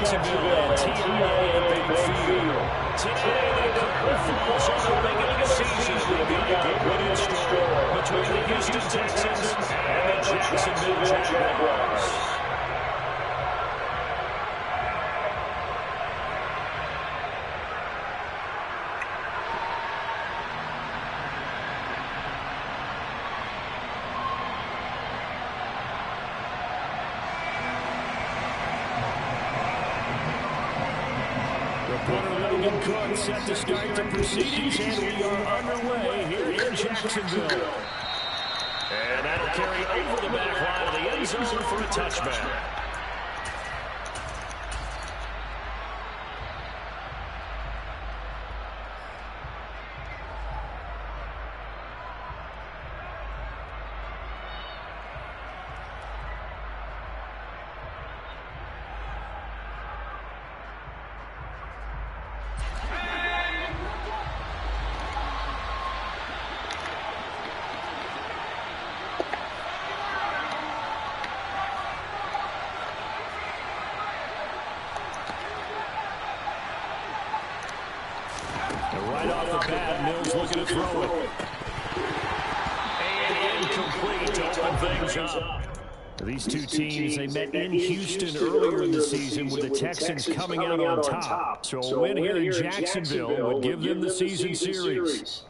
Jacksonville and TIA at Bank Field. Today, the curtain falls on the regular season. We've got a good one in store between the Houston Texans and the Jacksonville Jaguars. Set to start the proceedings, and we are underway here in Jacksonville. And that'll carry over the back line of the end zone for a touchback. Right off the bat, Mills looking to throw it. And incomplete to open things up. These two teams, they met in Houston earlier in the season with the Texans coming out on top. So a win here in Jacksonville would give them the season series.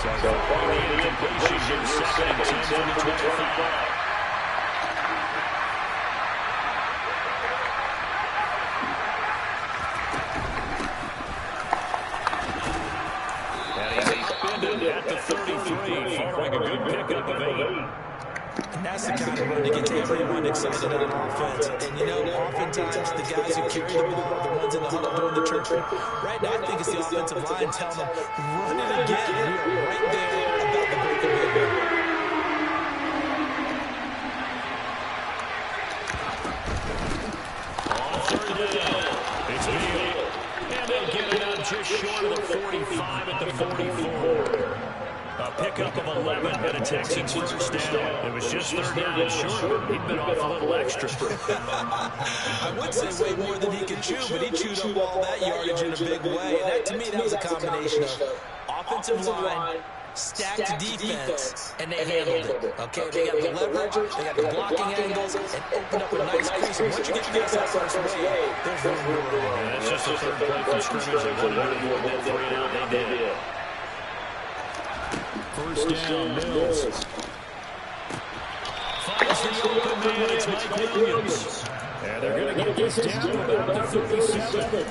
So the incompletion here, second and 10 from the 25. At the 33, following a good pickup of 8. And that's the kind of run to get everyone excited on offense. And, you know, oftentimes the guys who carry the ball are the ones in the huddle doing the chirping. Right now, I think it's the offensive line telling them, run it again. We are right there about the breakaway. On third down, it's Hill. And they'll get it out just short of the 45 at the 44. A pickup of 11 and a Texans first down. It was just third down and short. He'd been off a little extra. I would say way more than he could chew, but he chewed up all that yardage in a big way. And that, to me, that was a combination of offensive line, stacked defense, and they handled it. Okay, they got the leverage, they got the blocking angles, and opened up a nice crease. And once you get past that first way, there's room to run. That's just the third play from scrimmage. They wanted to avoid that 3 and out. They did. First down, Mills. Finds the open man. It's Mike Williams. And they're going to get this down to about the 37.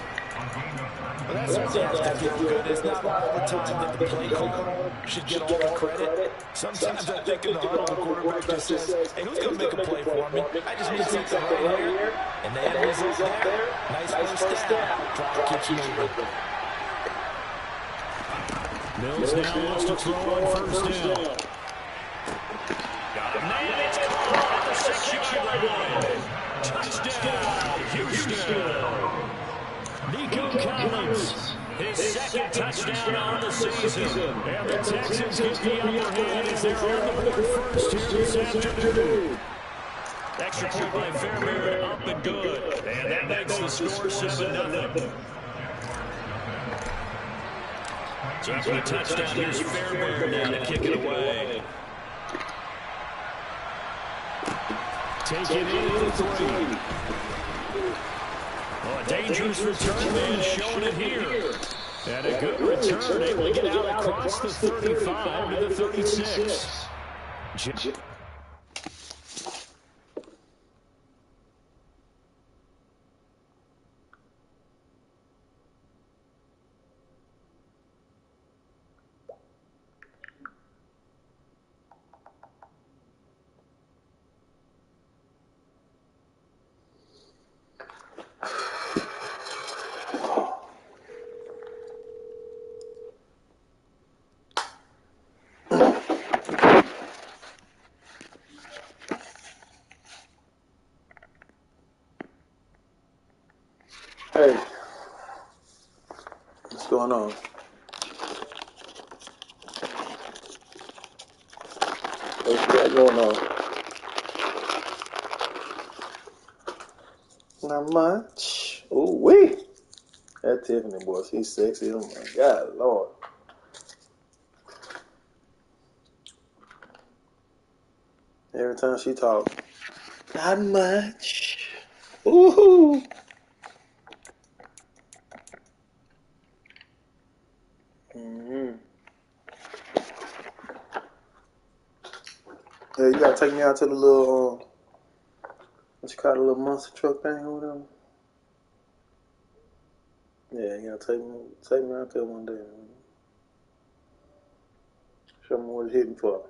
Well, that's what they have to feel good. It's not all the time that the play caller should get all the credit. Sometimes I think in the huddle, the quarterback just says, hey, who's going to make a play for me? I just need something right here. And they had a result there. Nice first down. Clock keeps moving. Mills now wants to throw on first down. Got a man. It's caught at the 6-yard line. Touchdown, Houston. Nico Collins, his second touchdown on the season. And the Texans get the upper hand as they're on the board first here this afternoon. Extra point by Fairbairn, up and good. And that makes the score 7-0. So after the touchdown, here's Fairbairn now to kick it away. Take it in for 3. Oh, a dangerous return man showing it here. And a good return, able to get out across the 35 to the 36. Hey, what's going on? What's that going on? Not much. Ooh, wee. That Tiffany boy, she's sexy. Oh my God, Lord. Every time she talks, not much. Ooh. Yeah, you gotta take me out to the little, what you call the little monster truck thing or whatever. Yeah, you gotta take me out there one day. Show me what it's hitting for.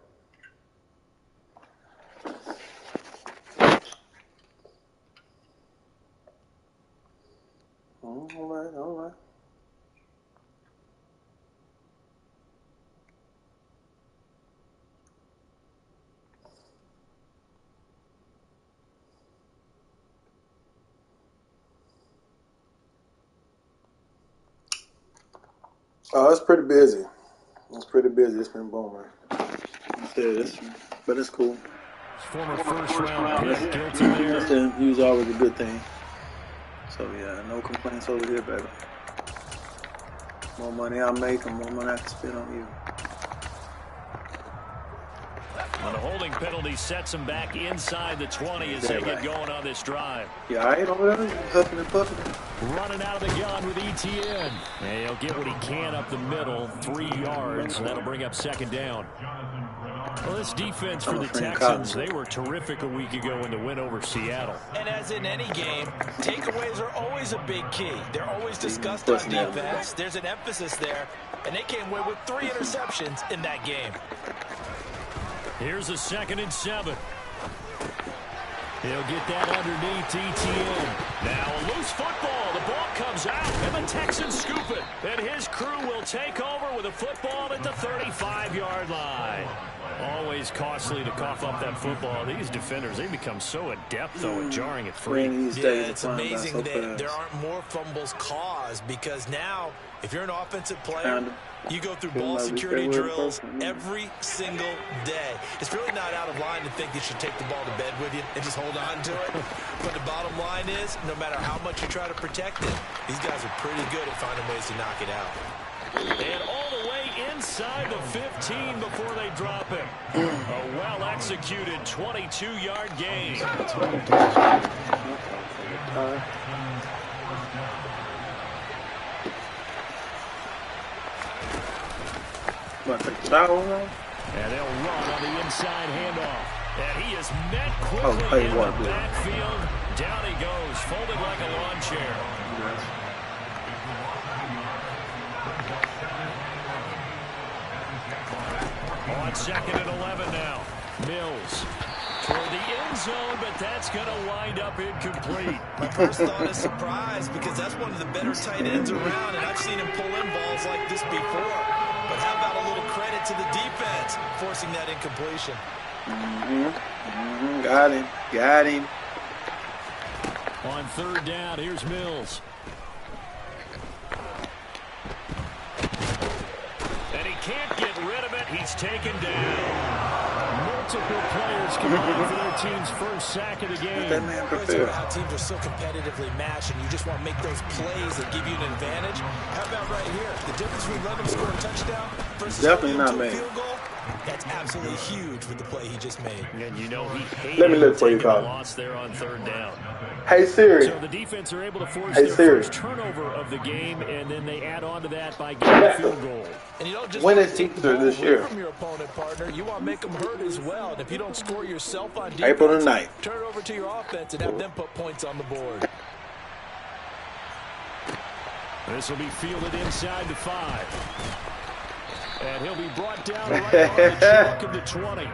All right. Oh, it's pretty busy. It's been booming. But it's cool. Former first-round pick guilty there. That's usually always a good thing. So, yeah, no complaints over here, baby. More money I make, and more money I can spend on you. And the holding penalty sets him back inside the 20 as they get going on this drive. Yeah, I ain't over there. Huffing and puffing. Running out of the gun with ETN. And he'll get what he can up the middle, 3 yards, and that'll bring up second down. Well, this defense for the Texans, they were terrific a week ago in the win over Seattle. And as in any game, takeaways are always a big key. They're always discussed on defense. There's an emphasis there, and they came away with 3 interceptions in that game. Here's a 2nd and 7. He'll get that underneath ETN. Now a loose football. The ball comes out, and the Texans scoop it. And his crew will take over with a football at the 35-yard line. Always costly to cough up that football. These defenders, they become so adept, though, at jarring it free. Yeah, it's amazing that there aren't more fumbles caused because now, if you're an offensive player, you go through ball security drills every single day. It's really not out of line to think you should take the ball to bed with you and just hold on to it. But the bottom line is, no matter how much you try to protect it, these guys are pretty good at finding ways to knock it out. And all the way inside the 15 before they drop him. A well-executed 22-yard gain. And they'll run on the inside handoff. And he is met quickly in the backfield. Down he goes, folded like a lawn chair. On 2nd and 11 now. Mills toward the end zone, but that's going to wind up incomplete. My first thought is surprise because that's one of the better tight ends around, and I've seen him pull in balls like this before. But how about a little credit to the defense forcing that incompletion? Got him. On 3rd down, here's Mills. And he can't get rid of it. He's taken down. Multiple players combined for their team's first sack of the game. That man prepared. How teams are so competitively matched, and you just want to make those plays that give you an advantage. How about right here? The difference between letting them score a touchdown versus definitely not made. Field goal, that's absolutely huge with the play he just made. And you know he hated taking a loss there on 3rd down. Hey, Siri. So the defense are able to force their first turnover of the game, and then they add on to that by getting a field goal. And you don't just when is Teaser this year? From your opponent, partner, you want to make them hurt as well. And if you don't score yourself on defense, April the 9th. Turn it over to your offense and have them put points on the board. This will be fielded inside the 5. And he'll be brought down right on the chalk of the 20.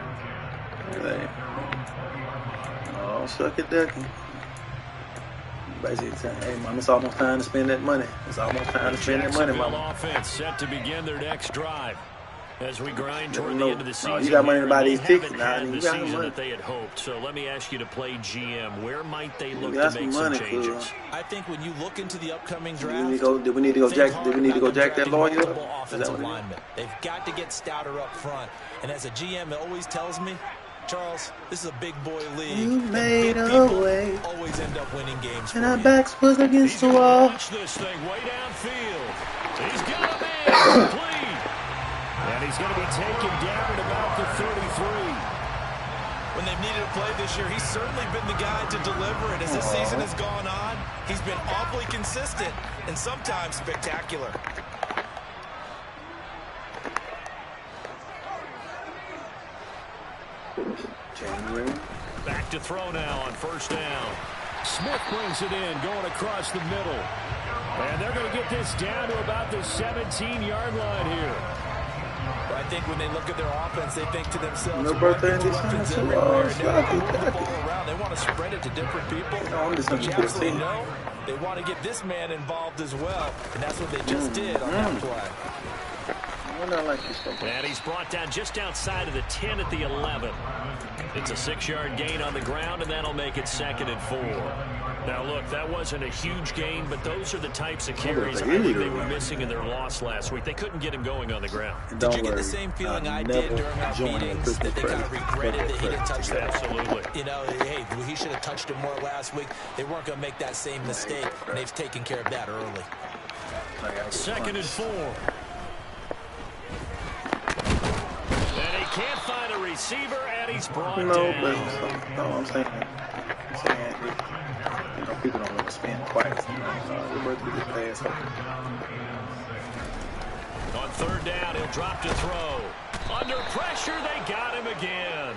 Oh, suck it, ducky. Basically saying, hey, Mom, it's almost time to spend that money. It's almost time to spend that money, Mama. Offense set to begin their next drive. As we grind toward the end of the season, you got money to buy these tickets now. now. The season that they had hoped. So let me ask you to play GM. Where might they look to make some changes? I think when you look into the upcoming draft, do we need to go jack that lawyer? Offensive lineman. They've got to get stouter up front. And as a GM, it always tells me, Charles, this is a big boy league. You made a way. Always end up winning games. And our backs was against the wall. Watch this thing way downfield. He's got a man complete. And he's going to be taken down at about the 33. When they've needed a play this year, he's certainly been the guy to deliver it. As the season has gone on, he's been awfully consistent and sometimes spectacular. January. Back to throw now on first down. Smith brings it in, going across the middle. And they're going to get this down to about the 17-yard line here. I think when they look at their offense, they think to themselves, no birthday in this everywhere, and they move the ball around. They want to spread it to different people. But you absolutely know they want to get this man involved as well, and that's what they just did on that play. And he's brought down just outside of the 10 at the 11. It's a 6-yard gain on the ground, and that'll make it 2nd and 4. Now, look, that wasn't a huge gain, but those are the types of carries I think they were missing in their loss last week. They couldn't get him going on the ground. Did you get the same feeling I did during our meetings that they kind of regretted that he didn't touch the ball? Absolutely. You know, hey, he should have touched it more last week. They weren't going to make that same mistake, and they've taken care of that early. 2nd and 4. And he can't find a receiver, and he's brought down. I'm saying, people don't want to spend twice. On 3rd down, he'll drop to throw. Under pressure, they got him again.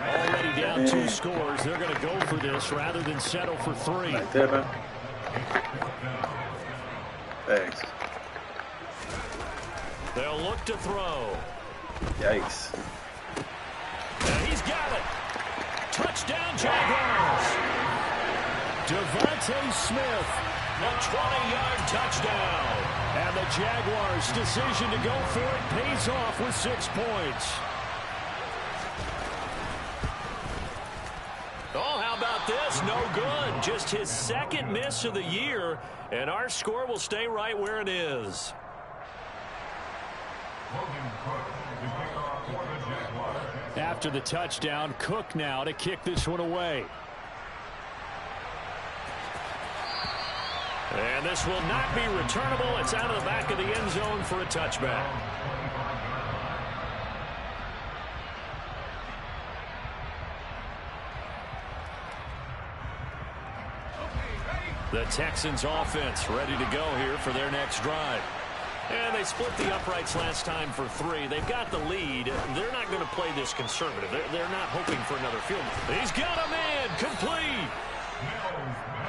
Already down 2 scores. They're going to go for this rather than settle for 3. Right there, man. Thanks. They'll look to throw. Yikes. And he's got it. Touchdown, Jaguars. Devontae Smith, a 20-yard touchdown. And the Jaguars' decision to go for it pays off with 6 points. Oh, how about this? No good. Just his 2nd miss of the year, and our score will stay right where it is. After the touchdown, Cook now to kick this one away. And this will not be returnable. It's out of the back of the end zone for a touchback. The Texans offense ready to go here for their next drive. And they split the uprights last time for 3. They've got the lead. They're not going to play this conservative. They're not hoping for another field goal. He's got a man complete.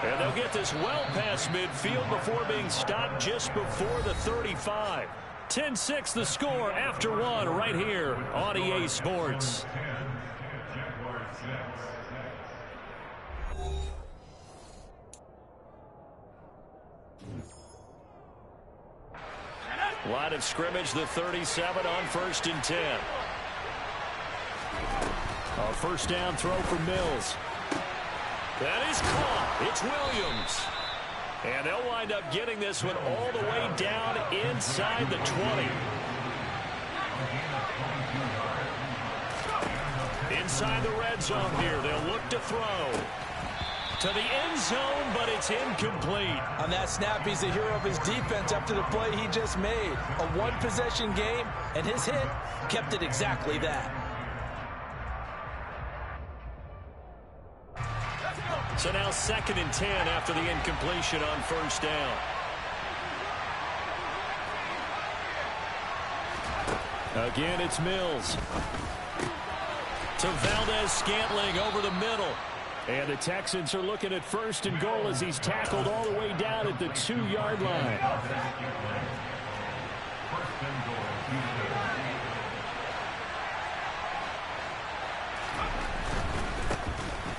And they'll get this well past midfield before being stopped just before the 35. 10-6 the score after 1 right here on EA Sports. Line of scrimmage, the 37 on 1st and 10. A first down throw for Mills. That is caught. It's Williams. And they'll wind up getting this one all the way down inside the 20. Inside the red zone here. They'll look to throw. To the end zone, but it's incomplete. On that snap, he's the hero of his defense after the play he just made. A one-possession game, and his hit kept it exactly that. So now 2nd and 10 after the incompletion on first down. Again, it's Mills. To Valdez-Scantling over the middle. And the Texans are looking at 1st and goal as he's tackled all the way down at the 2-yard line.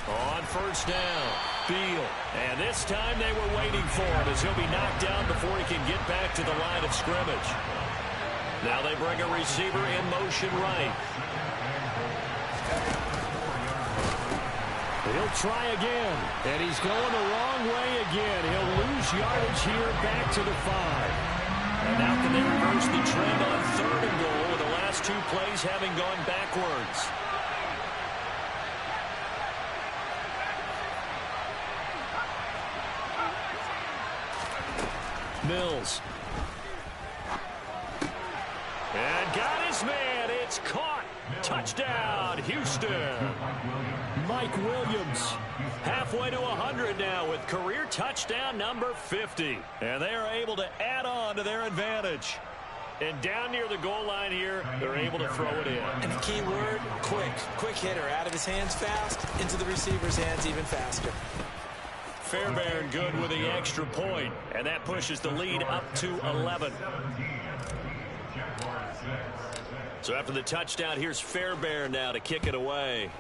On first down, Beal. And this time they were waiting for him as he'll be knocked down before he can get back to the line of scrimmage. Now they bring a receiver in motion right. He'll try again, and he's going the wrong way again. He'll lose yardage here back to the 5. And now can they reverse the trend on 3rd and goal with the last 2 plays having gone backwards? Mills. And got his man. It's caught. Touchdown, Houston. Mike Williams halfway to 100 now with career touchdown number 50. And they are able to add on to their advantage. And down near the goal line here, they're able to throw it in. And the key word, quick. Quick hitter. Out of his hands fast, into the receiver's hands even faster. Fairbairn good with the extra point, and that pushes the lead up to 11. So after the touchdown, here's Fairbairn now to kick it away.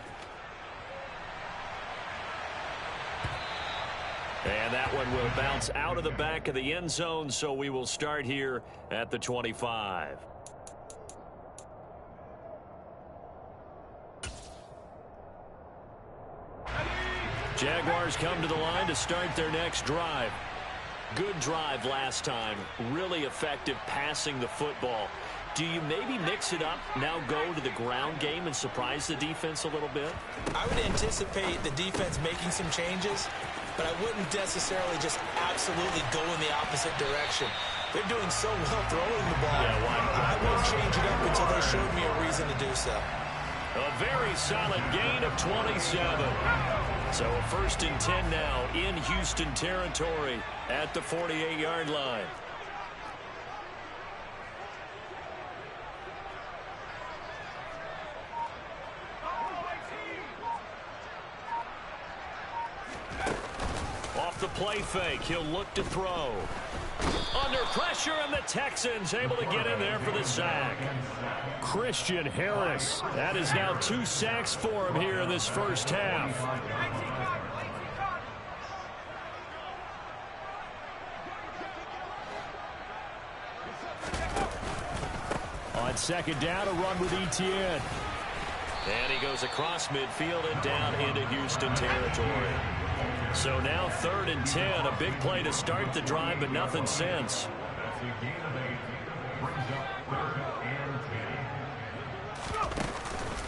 And that one will bounce out of the back of the end zone, so we will start here at the 25. Jaguars come to the line to start their next drive. Good drive last time. Really effective passing the football. Do you maybe mix it up, now go to the ground game and surprise the defense a little bit? I would anticipate the defense making some changes, but I wouldn't necessarily just absolutely go in the opposite direction. They're doing so well throwing the ball. Yeah, I wouldn't change it up until they showed me a reason to do so. A very solid gain of 27. So a 1st and 10 now in Houston territory at the 48-yard line. Off the play fake, he'll look to throw. Under pressure, and the Texans able to get in there for the sack. Christian Harris. That is now 2 sacks for him here in this first half. On 2nd down, a run with Etienne. And he goes across midfield and down into Houston territory. So now 3rd and 10, a big play to start the drive, but nothing since.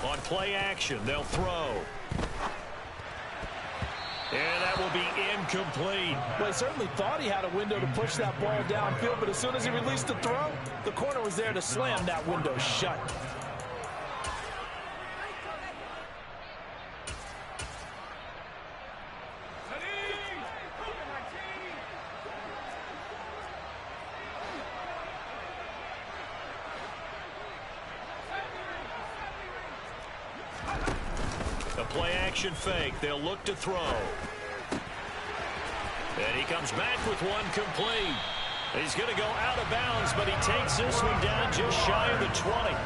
On play action, they'll throw. And that will be incomplete. Well, he certainly thought he had a window to push that ball downfield, but as soon as he released the throw, the corner was there to slam that window shut. Play action fake. They'll look to throw. And he comes back with one complete. He's going to go out of bounds, but he takes this one down just shy of the 20.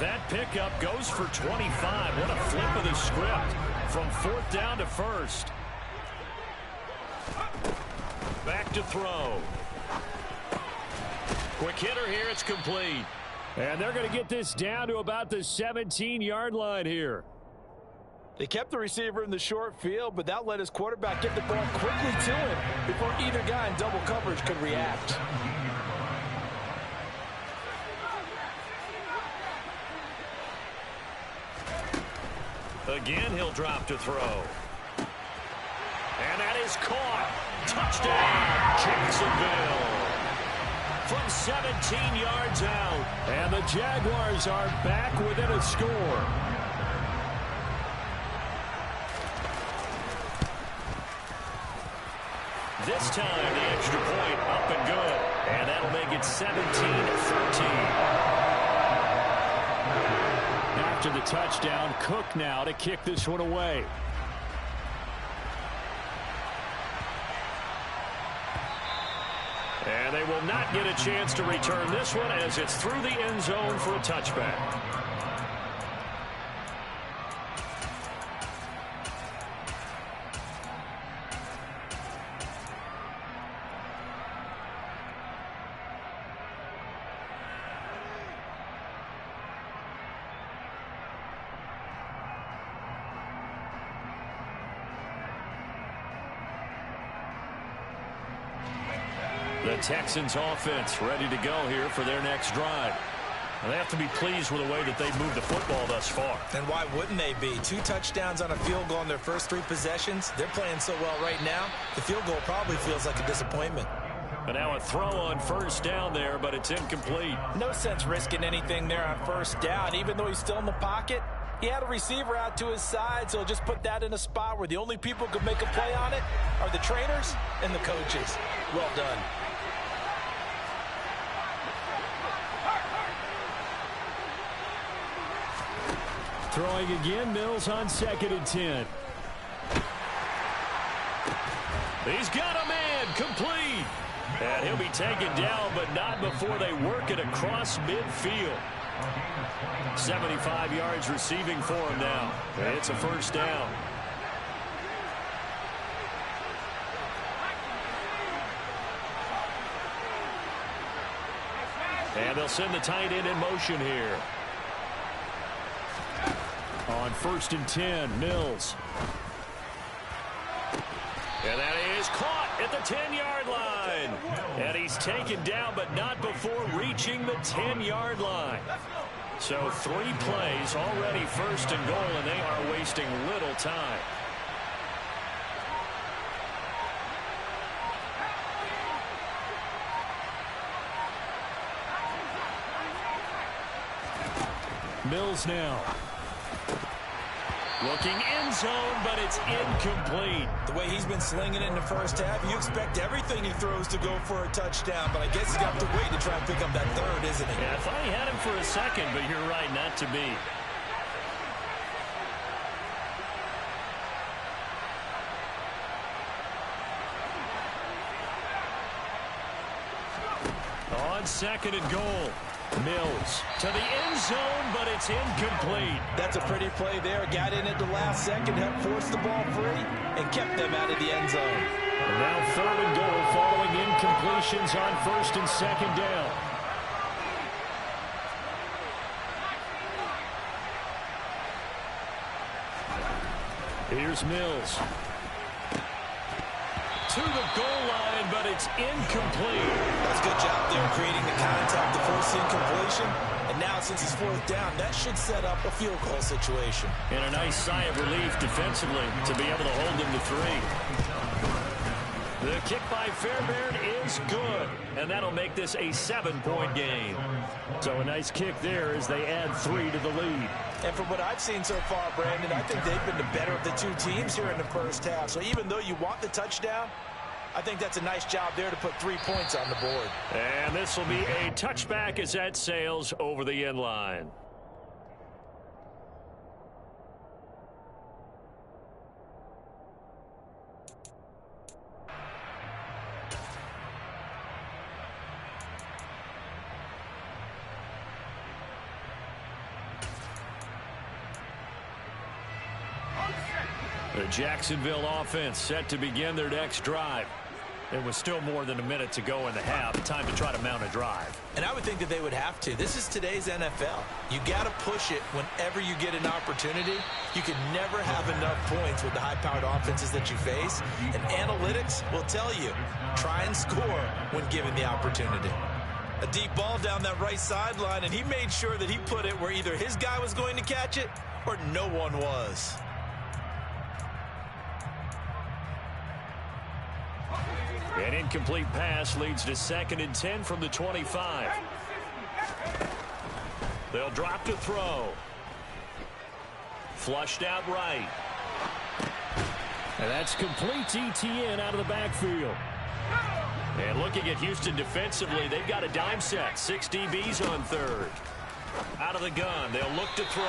That pickup goes for 25. What a flip of the script from 4th down to 1st. Back to throw. Quick hitter here. It's complete. And they're going to get this down to about the 17-yard line here. They kept the receiver in the short field, but that let his quarterback get the ball quickly to him before either guy in double coverage could react. Again, he'll drop to throw. And that is caught. Touchdown, Jacksonville. From 17 yards out. And the Jaguars are back within a score. This time, the extra point up and good. And that'll make it 17-13. After the touchdown, Cook now to kick this one away. And they will not get a chance to return this one as it's through the end zone for a touchback. The Texans offense ready to go here for their next drive. And they have to be pleased with the way that they've moved the football thus far. And why wouldn't they be? 2 touchdowns on a field goal in their first 3 possessions. They're playing so well right now, the field goal probably feels like a disappointment. And now a throw on first down there, but it's incomplete. No sense risking anything there on first down. Even though he's still in the pocket, he had a receiver out to his side, so just put that in a spot where the only people who can make a play on it are the trainers and the coaches. Well done. Throwing again, Mills on 2nd and 10. He's got a man, complete. And he'll be taken down, but not before they work it across midfield. 75 yards receiving for him now. It's a first down. And they'll send the tight end in motion here. On 1st and 10, Mills. And that is caught at the 10-yard line. And he's taken down, but not before reaching the 10-yard line. So 3 plays already 1st and goal, and they are wasting little time. Mills now. Looking end zone, but it's incomplete. The way he's been slinging it in the first half, you expect everything he throws to go for a touchdown, but I guess he's got to wait to try and pick up that 3rd, isn't he? Yeah, I thought he had him for a second, but you're right, not to be. On 2nd and goal. Mills to the end zone, but it's incomplete. That's a pretty play there. Got in at the last second, helped force the ball free, and kept them out of the end zone. And now 3rd and goal following incompletions on 1st and 2nd down. Here's Mills. To the goal line, but it's incomplete. That's a good job there creating the contact to force the incompletion. And now since it's 4th down, that should set up a field goal situation. And a nice sigh of relief defensively to be able to hold them to 3. The kick by Fairbairn is good, and that'll make this a 7-point game. So a nice kick there as they add 3 to the lead. And from what I've seen so far, Brandon, I think they've been the better of the 2 teams here in the first half. So even though you want the touchdown, I think that's a nice job there to put 3 points on the board. And this will be a touchback as that sails over the end line. The Jacksonville offense set to begin their next drive. There was still more than a minute to go in the half. Time to try to mount a drive. And I would think that they would have to. This is today's NFL. You got to push it whenever you get an opportunity. You can never have enough points with the high-powered offenses that you face. And analytics will tell you, try and score when given the opportunity. A deep ball down that right sideline, and he made sure that he put it where either his guy was going to catch it or no one was. An incomplete pass leads to 2nd and 10 from the 25. They'll drop to throw. Flushed out right. And that's complete to ETN out of the backfield. And looking at Houston defensively, they've got a dime set. 6 DBs on 3rd. Out of the gun, they'll look to throw.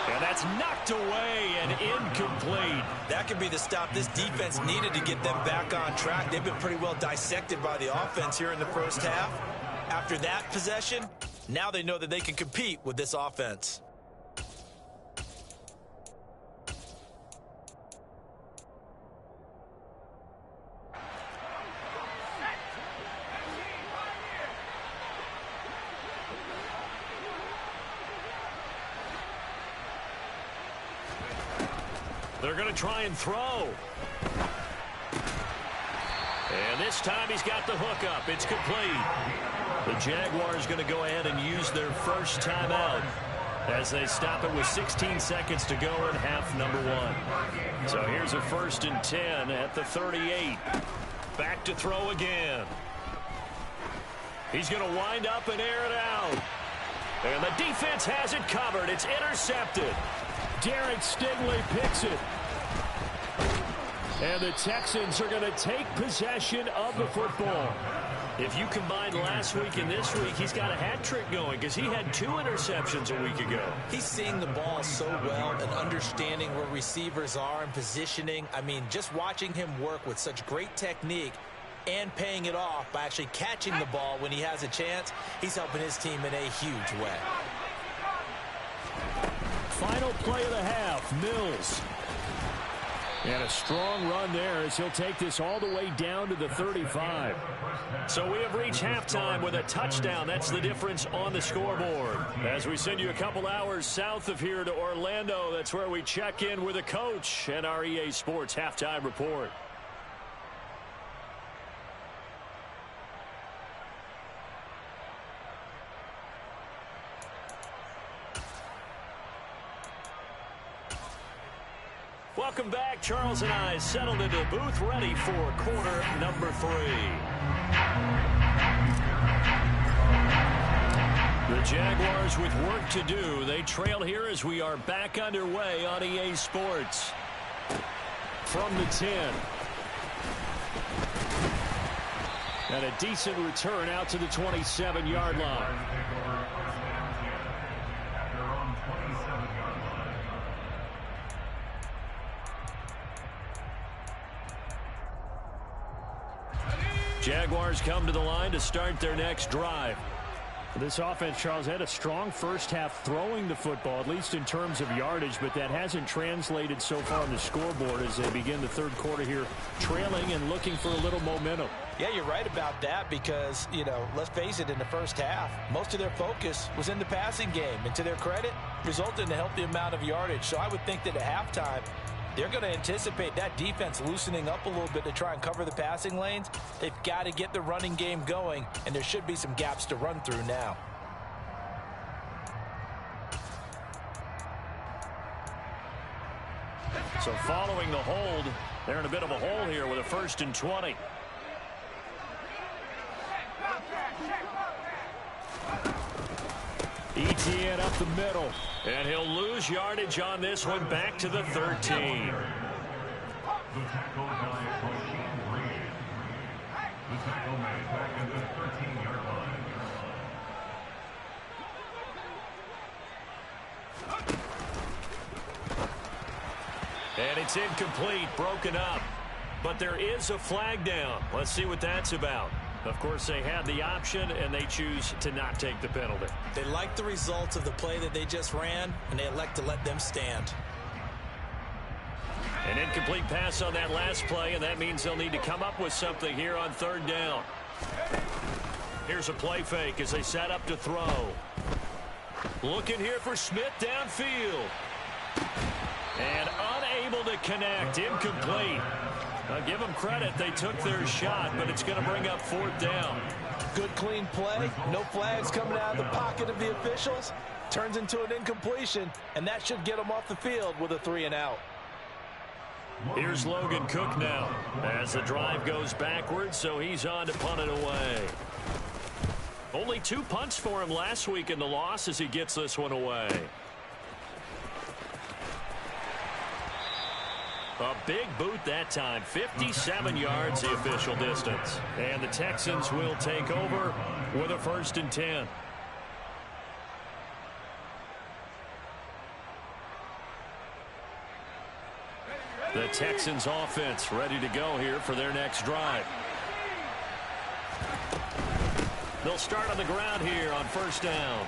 And that's knocked away and incomplete. That could be the stop this defense needed to get them back on track. They've been pretty well dissected by the offense here in the first half. After that possession, now they know that they can compete with this offense. They're going to try and throw. And this time he's got the hook up. It's complete. The Jaguars going to go ahead and use their first timeout as they stop it with 16 seconds to go in half number 1. So here's a 1st and 10 at the 38. Back to throw again. He's going to wind up and air it out. And the defense has it covered. It's intercepted. Derek Stingley picks it. And the Texans are going to take possession of the football. If you combine last week and this week, he's got a hat trick going because he had 2 interceptions a week ago. He's seeing the ball so well and understanding where receivers are and positioning. I mean, just watching him work with such great technique and paying it off by actually catching the ball when he has a chance, he's helping his team in a huge way. Final play of the half, Mills. And a strong run there as he'll take this all the way down to the 35. So we have reached halftime with a touchdown. That's the difference on the scoreboard. As we send you a couple hours south of here to Orlando, that's where we check in with a coach and our EA Sports Halftime Report. Welcome back. Charles and I settled into the booth, ready for quarter number 3. The Jaguars with work to do. They trail here as we are back underway on EA Sports. From the 10. And a decent return out to the 27-yard line. Jaguars come to the line to start their next drive. This offense, Charles, had a strong first half throwing the football, at least in terms of yardage, but that hasn't translated so far on the scoreboard as they begin the third quarter here, trailing and looking for a little momentum. Yeah, you're right about that because, you know, let's face it, in the first half, most of their focus was in the passing game. And to their credit, resulted in a healthy amount of yardage. So I would think that at halftime, they're going to anticipate that defense loosening up a little bit to try and cover the passing lanes. They've got to get the running game going, and there should be some gaps to run through now. So following the hold, they're in a bit of a hole here with a 1st and 20. Etienne up the middle. And he'll lose yardage on this one, back to the 13. And it's incomplete, broken up. But there is a flag down. Let's see what that's about. Of course, they had the option, and they choose to not take the penalty. They like the results of the play that they just ran, and they elect to let them stand. An incomplete pass on that last play, and that means they'll need to come up with something here on 3rd down. Here's a play fake as they set up to throw. Looking here for Smith downfield. And unable to connect, incomplete. I'll give them credit. They took their shot, but it's going to bring up 4th down. Good, clean play. No flags coming out of the pocket of the officials. Turns into an incompletion, and that should get them off the field with a 3 and out. Here's Logan Cook now as the drive goes backwards, so he's on to punt it away. Only 2 punts for him last week in the loss as he gets this one away. A big boot that time, 57 yards the official distance. And the Texans will take over with a 1st and 10. The Texans offense ready to go here for their next drive. They'll start on the ground here on 1st down.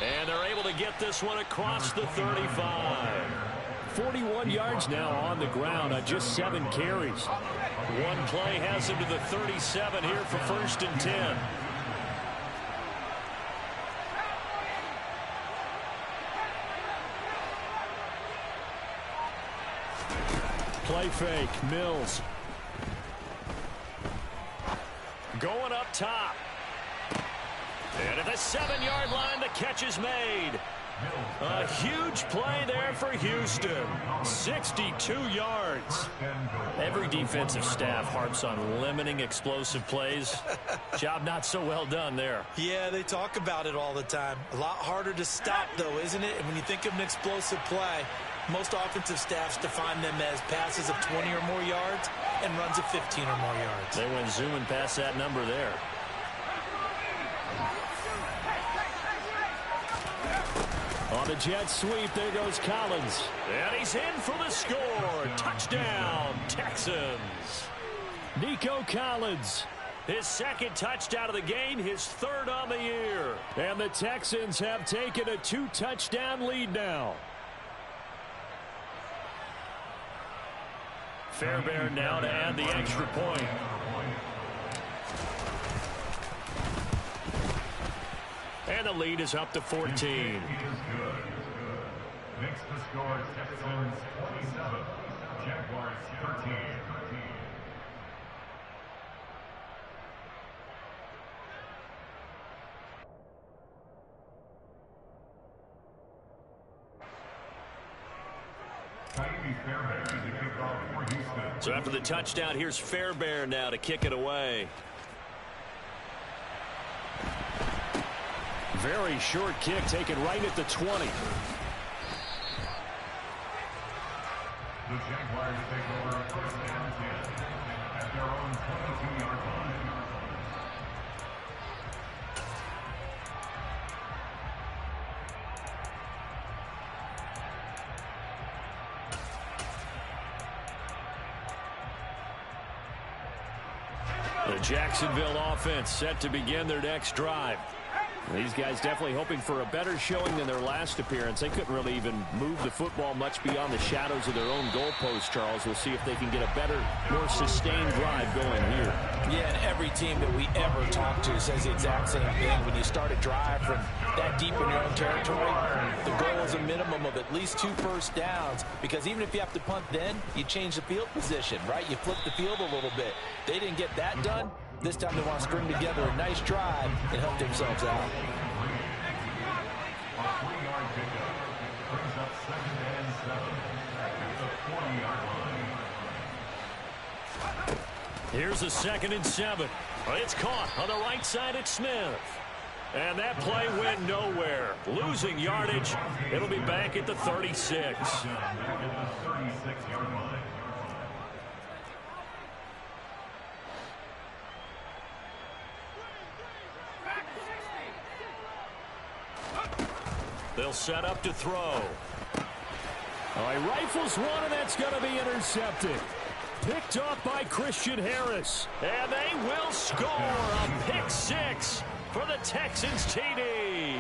And they're able to get this one across the 35. 41 yards now on the ground on just 7 carries. One play has him to the 37 here for 1st and 10. Play fake, Mills. Going up top. And at the 7-yard line, the catch is made. A huge play there for Houston. 62 yards. Every defensive staff harps on limiting explosive plays. Job not so well done there. Yeah, they talk about it all the time. A lot harder to stop, though, isn't it? And when you think of an explosive play, most offensive staffs define them as passes of 20 or more yards and runs of 15 or more yards. They went zooming past that number there. On the jet sweep, there goes Collins. And he's in for the score. Touchdown, Texans. Nico Collins, his second touchdown of the game, his third on the year. And the Texans have taken a 2-touchdown lead now. Fairbairn now to add the extra point. And the lead is up to 14. Makes the score Texans 27, Jaguars 13. So after the touchdown, here's Fairbairn now to kick it away. Very short kick taken right at the 20. The Jaguars take over first and 10 at their own 22-yard line. The Jacksonville offense set to begin their next drive. These guys definitely hoping for a better showing than their last appearance. They couldn't really even move the football much beyond the shadows of their own goalpost, Charles. We'll see if they can get a better, more sustained drive going here. Yeah, and every team that we ever talk to says the exact same thing. When you start a drive from that deep in your own territory, the goal is a minimum of at least 2 first downs, because even if you have to punt then, you change the field position, right? You flip the field a little bit. They didn't get that done. This time they want to string together a nice drive and help themselves out. A 3-yard pickup brings up 2nd and 7 at the 40-yard line. Here's a 2nd and 7. It's caught on the right side at Smith. And that play went nowhere. Losing yardage. It'll be back at the 36. Back at the 36-yard line. They'll set up to throw. All right, rifles one, and that's going to be intercepted. Picked off by Christian Harris. And they will score a pick 6 for the Texans TD.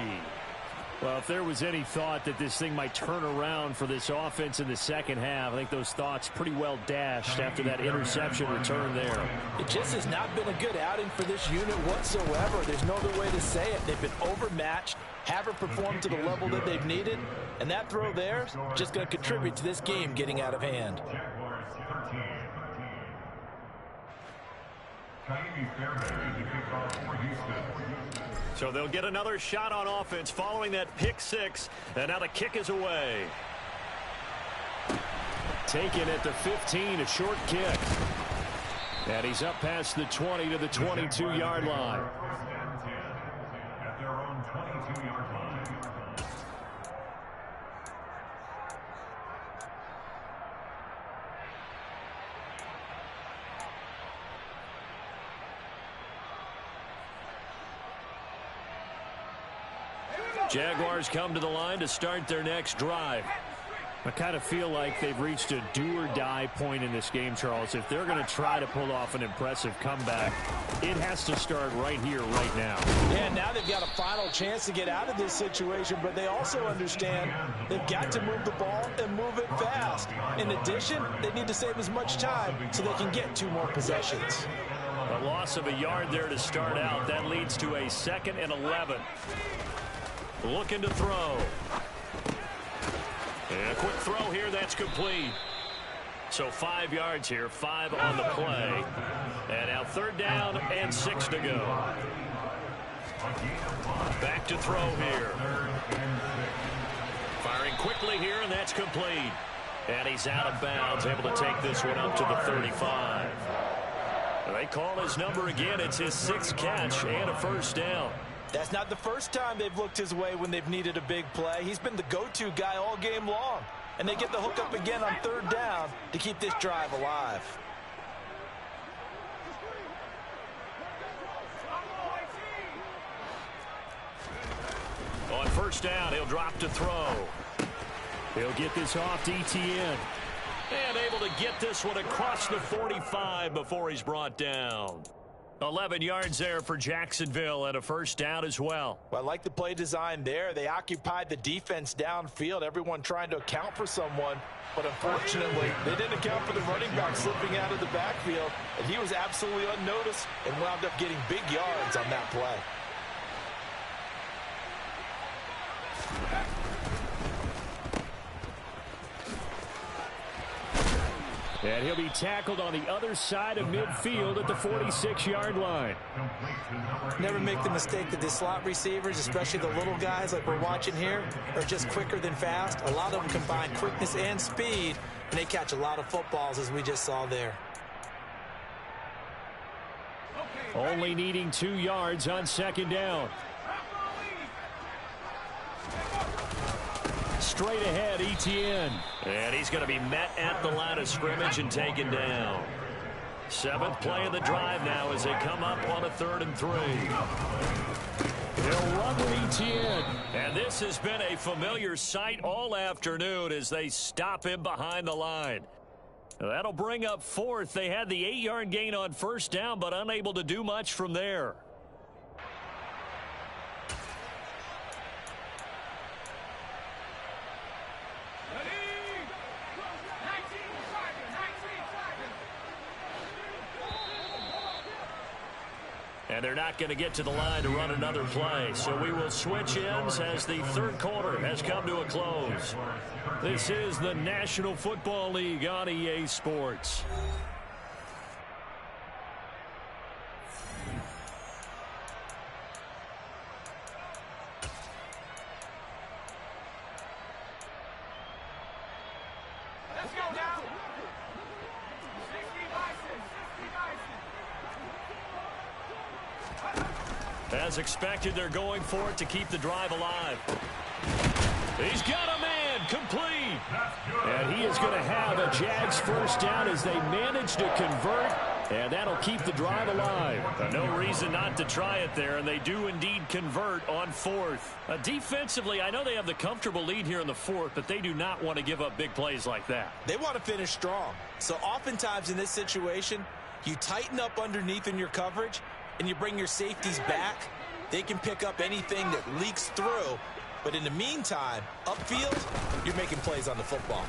Well, if there was any thought that this thing might turn around for this offense in the second half, I think those thoughts pretty well dashed after that interception return there. It just has not been a good outing for this unit whatsoever. There's no other way to say it. They've been overmatched, haven't performed to the level that they've needed, and that throw there is just going to contribute to this game getting out of hand. Jaguars 13. Kaimi Fairbairn to kick off for Houston. So they'll get another shot on offense following that pick 6, and now the kick is away. Taken at the 15, a short kick. And he's up past the 20 to the 22-yard line. First and 10 at their own 22-yard line. Jaguars come to the line to start their next drive. I kind of feel like they've reached a do-or-die point in this game, Charles. If they're going to try to pull off an impressive comeback, it has to start right here, right now. Yeah, now they've got a final chance to get out of this situation, but they also understand they've got to move the ball and move it fast. In addition, they need to save as much time so they can get 2 more possessions. A loss of a yard there to start out. That leads to a 2nd and 11. Looking to throw. And a quick throw here, that's complete. So 5 yards here, 5 on the play. And now 3rd down and 6 to go. Back to throw here. Firing quickly here, and that's complete. And he's out of bounds, able to take this one up to the 35. They call his number again. It's his 6th catch and a 1st down. That's not the first time they've looked his way when they've needed a big play. He's been the go-to guy all game long. And they get the hook up again on 3rd down to keep this drive alive. On 1st down, he'll drop to throw. He'll get this off to Etienne. And able to get this one across the 45 before he's brought down. 11 yards there for Jacksonville and a 1st down as well. Well, I like the play design there. They occupied the defense downfield, everyone trying to account for someone. But unfortunately, they didn't account for the running back slipping out of the backfield. And he was absolutely unnoticed and wound up getting big yards on that play. And he'll be tackled on the other side of midfield at the 46-yard line. Never make the mistake that the slot receivers, especially the little guys like we're watching here, are just quicker than fast. A lot of them combine quickness and speed, and they catch a lot of footballs, as we just saw there. Only needing 2 yards on 2nd down. Straight ahead, Etienne. And he's going to be met at the line of scrimmage and taken down. 7th play of the drive now as they come up on a 3rd and 3. They'll run with Etienne. And this has been a familiar sight all afternoon as they stop him behind the line. That'll bring up 4th. They had the 8-yard gain on 1st down, but unable to do much from there. And they're not going to get to the line to run another play. So we will switch ends as the 3rd quarter has come to a close. This is the National Football League on EA Sports. Let's go now. As expected, they're going for it to keep the drive alive. He's got a man complete. And he is going to have a Jags 1st down as they manage to convert. And that'll keep the drive alive. No reason not to try it there, and they do indeed convert on 4th. Defensively, I know they have the comfortable lead here in the 4th, but they do not want to give up big plays like that. They want to finish strong. So oftentimes in this situation, you tighten up underneath in your coverage, and you bring your safeties back. They can pick up anything that leaks through. But in the meantime, upfield, you're making plays on the football.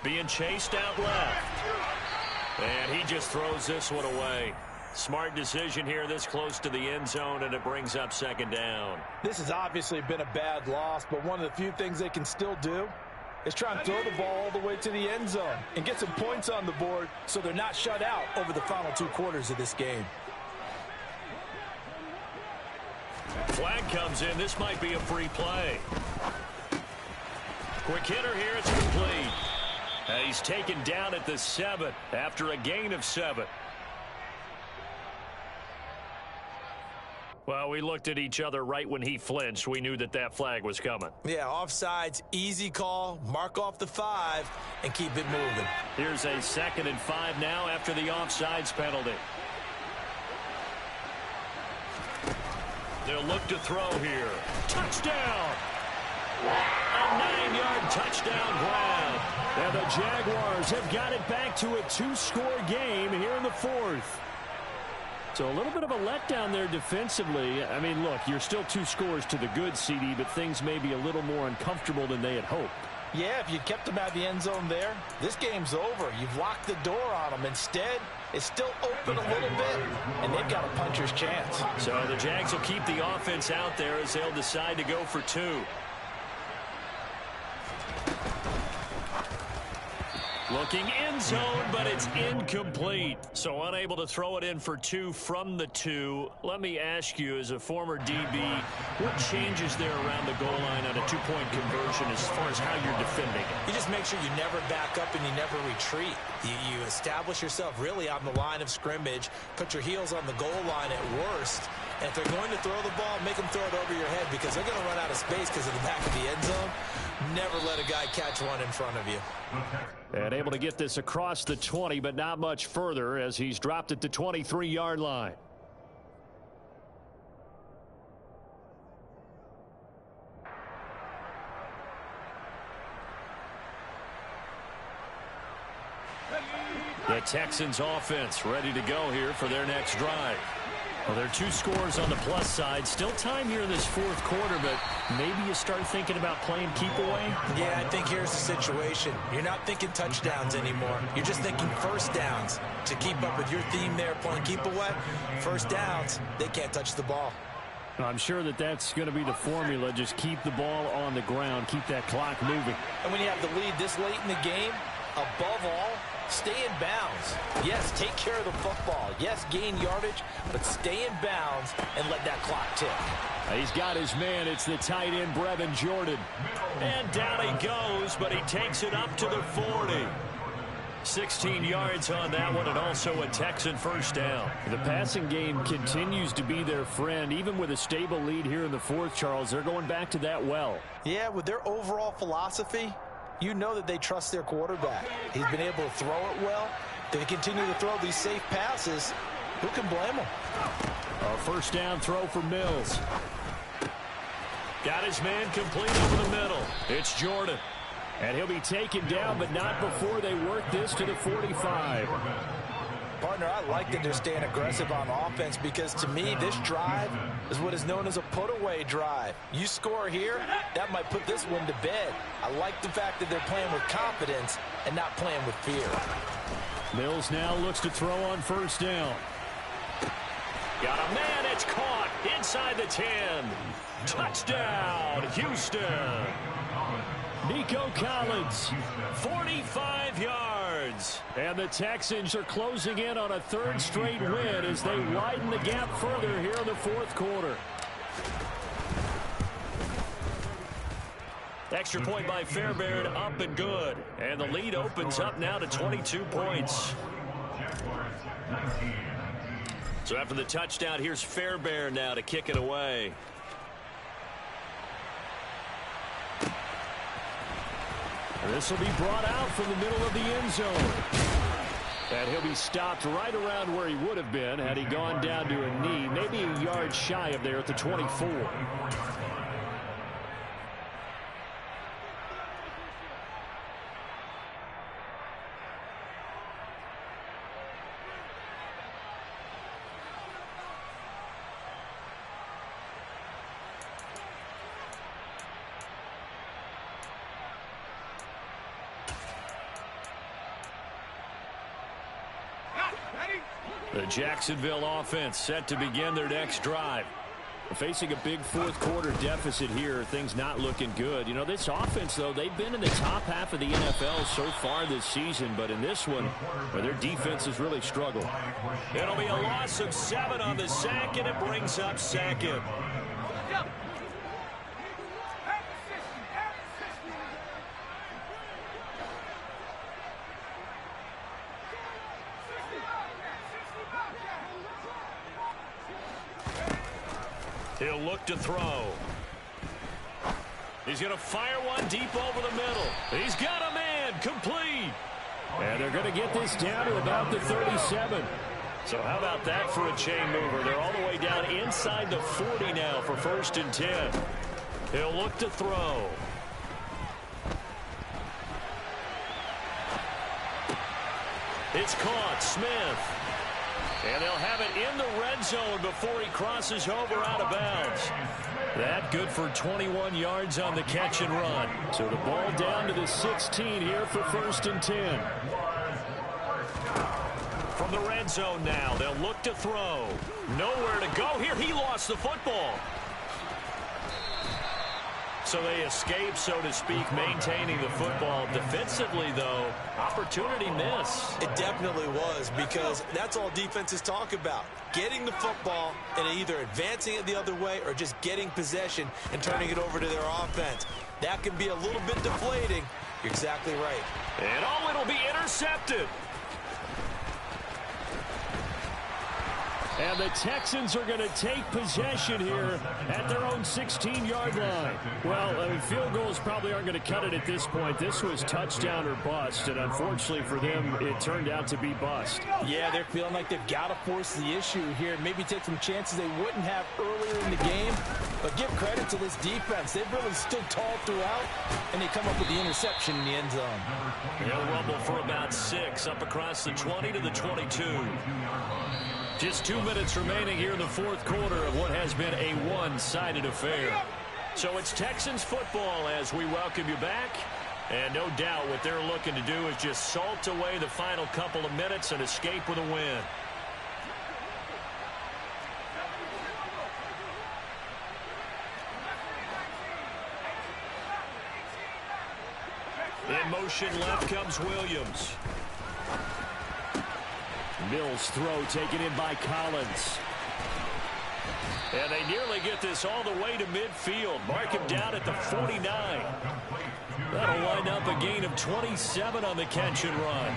Being chased out left. And he just throws this one away. Smart decision here this close to the end zone, and it brings up 2nd down. This has obviously been a bad loss, but one of the few things they can still do is try and throw the ball all the way to the end zone and get some points on the board so they're not shut out over the final 2 quarters of this game. Flag comes in. This might be a free play. Quick hitter here. It's complete. And he's taken down at the 7 after a gain of 7. Well, we looked at each other right when he flinched. We knew that that flag was coming. Yeah, offsides, easy call, mark off the 5, and keep it moving. Here's a 2nd and 5 now after the offsides penalty. They'll look to throw here. Touchdown! A 9-yard touchdown grab. And the Jaguars have got it back to a 2-score game here in the 4th. So a little bit of a letdown there defensively. I mean, look, you're still 2 scores to the good, CD, but things may be a little more uncomfortable than they had hoped. Yeah, if you kept them out of the end zone there, this game's over. You've locked the door on them. Instead, it's still open a little bit, and they've got a puncher's chance. So the Jags will keep the offense out there as they'll decide to go for 2. Looking end zone, but it's incomplete. So unable to throw it in for 2 from the 2. Let me ask you, as a former DB, what changes there around the goal line on a 2-point conversion as far as how you're defending it? You just make sure you never back up and you never retreat. You establish yourself really on the line of scrimmage, put your heels on the goal line at worst, and if they're going to throw the ball, make them throw it over your head because they're going to run out of space because of the back of the end zone. Never let a guy catch one in front of you. And able to get this across the 20, but not much further as he's dropped at the 23-yard line. The Texans offense ready to go here for their next drive. Well, there are 2 scores on the plus side. Still time here in this 4th quarter, but maybe you start thinking about playing keep away? Yeah, I think here's the situation. You're not thinking touchdowns anymore. You're just thinking first downs. To keep up with your theme there, playing keep away, first downs, they can't touch the ball. I'm sure that that's going to be the formula. Just keep the ball on the ground. Keep that clock moving. And when you have the lead this late in the game, above all, stay in bounds. Yes, take care of the football. Yes, gain yardage, but stay in bounds and let that clock tick. He's got his man. It's the tight end, Brevin Jordan. And down he goes, but he takes it up to the 40. 16 yards on that one, and also a Texan first down. The passing game continues to be their friend. Even with a stable lead here in the 4th, Charles, they're going back to that well. Yeah, with their overall philosophy, you know that they trust their quarterback. He's been able to throw it well. They continue to throw these safe passes. Who can blame them? A first down throw for Mills. Got his man complete over the middle. It's Jordan. And he'll be taken down, but not before they work this to the 45. Partner, I like that they're staying aggressive on offense because, to me, this drive is what is known as a put-away drive. You score here, that might put this one to bed. I like the fact that they're playing with confidence and not playing with fear. Mills now looks to throw on first down. Got a man, it's caught inside the 10. Touchdown, Houston. Nico Collins, 45 yards. And the Texans are closing in on a 3rd straight win as they widen the gap further here in the 4th quarter. Extra point by Fairbairn, up and good. And the lead opens up now to 22 points. So after the touchdown, here's Fairbairn now to kick it away. This will be brought out from the middle of the end zone. And he'll be stopped right around where he would have been had he gone down to a knee, maybe a yard shy of there at the 24. The Jacksonville offense set to begin their next drive. Facing a big 4th quarter deficit here, things not looking good. You know, this offense, though, they've been in the top half of the NFL so far this season, but in this one, where their defense has really struggled. It'll be a loss of 7 on the sack, and it brings up 2nd. He'll look to throw. He's going to fire one deep over the middle. He's got a man, complete. And they're going to get this down to about the 37. So how about that for a chain mover? They're all the way down inside the 40 now for 1st and 10. He'll look to throw. It's caught, Smith. And they'll have it in the red zone before he crosses over out of bounds. That good for 21 yards on the catch and run. So the ball down to the 16 here for 1st and 10. From the red zone now, they'll look to throw. Nowhere to go here. He lost the football. So they escape, so to speak, maintaining the football. Defensively, though, opportunity miss. It definitely was, because that's all defenses talk about. Getting the football and either advancing it the other way or just getting possession and turning it over to their offense. That can be a little bit deflating. You're exactly right. And it'll be intercepted. And the Texans are going to take possession here at their own 16-yard line. Well, field goals probably aren't going to cut it at this point. This was touchdown or bust, and unfortunately for them, it turned out to be bust. Yeah, they're feeling like they've got to force the issue here, maybe take some chances they wouldn't have earlier in the game. But give credit to this defense. They've really stood tall throughout, and they come up with the interception in the end zone. He'll rumble for about 6, up across the 20 to the 22. Just 2 minutes remaining here in the fourth quarter of what has been a one-sided affair. So it's Texans football as we welcome you back. And no doubt what they're looking to do is just salt away the final couple of minutes and escape with a win. In motion left comes Williams. Mills' throw taken in by Collins. And they nearly get this all the way to midfield. Mark him down at the 49. That'll line up a gain of 27 on the catch and run.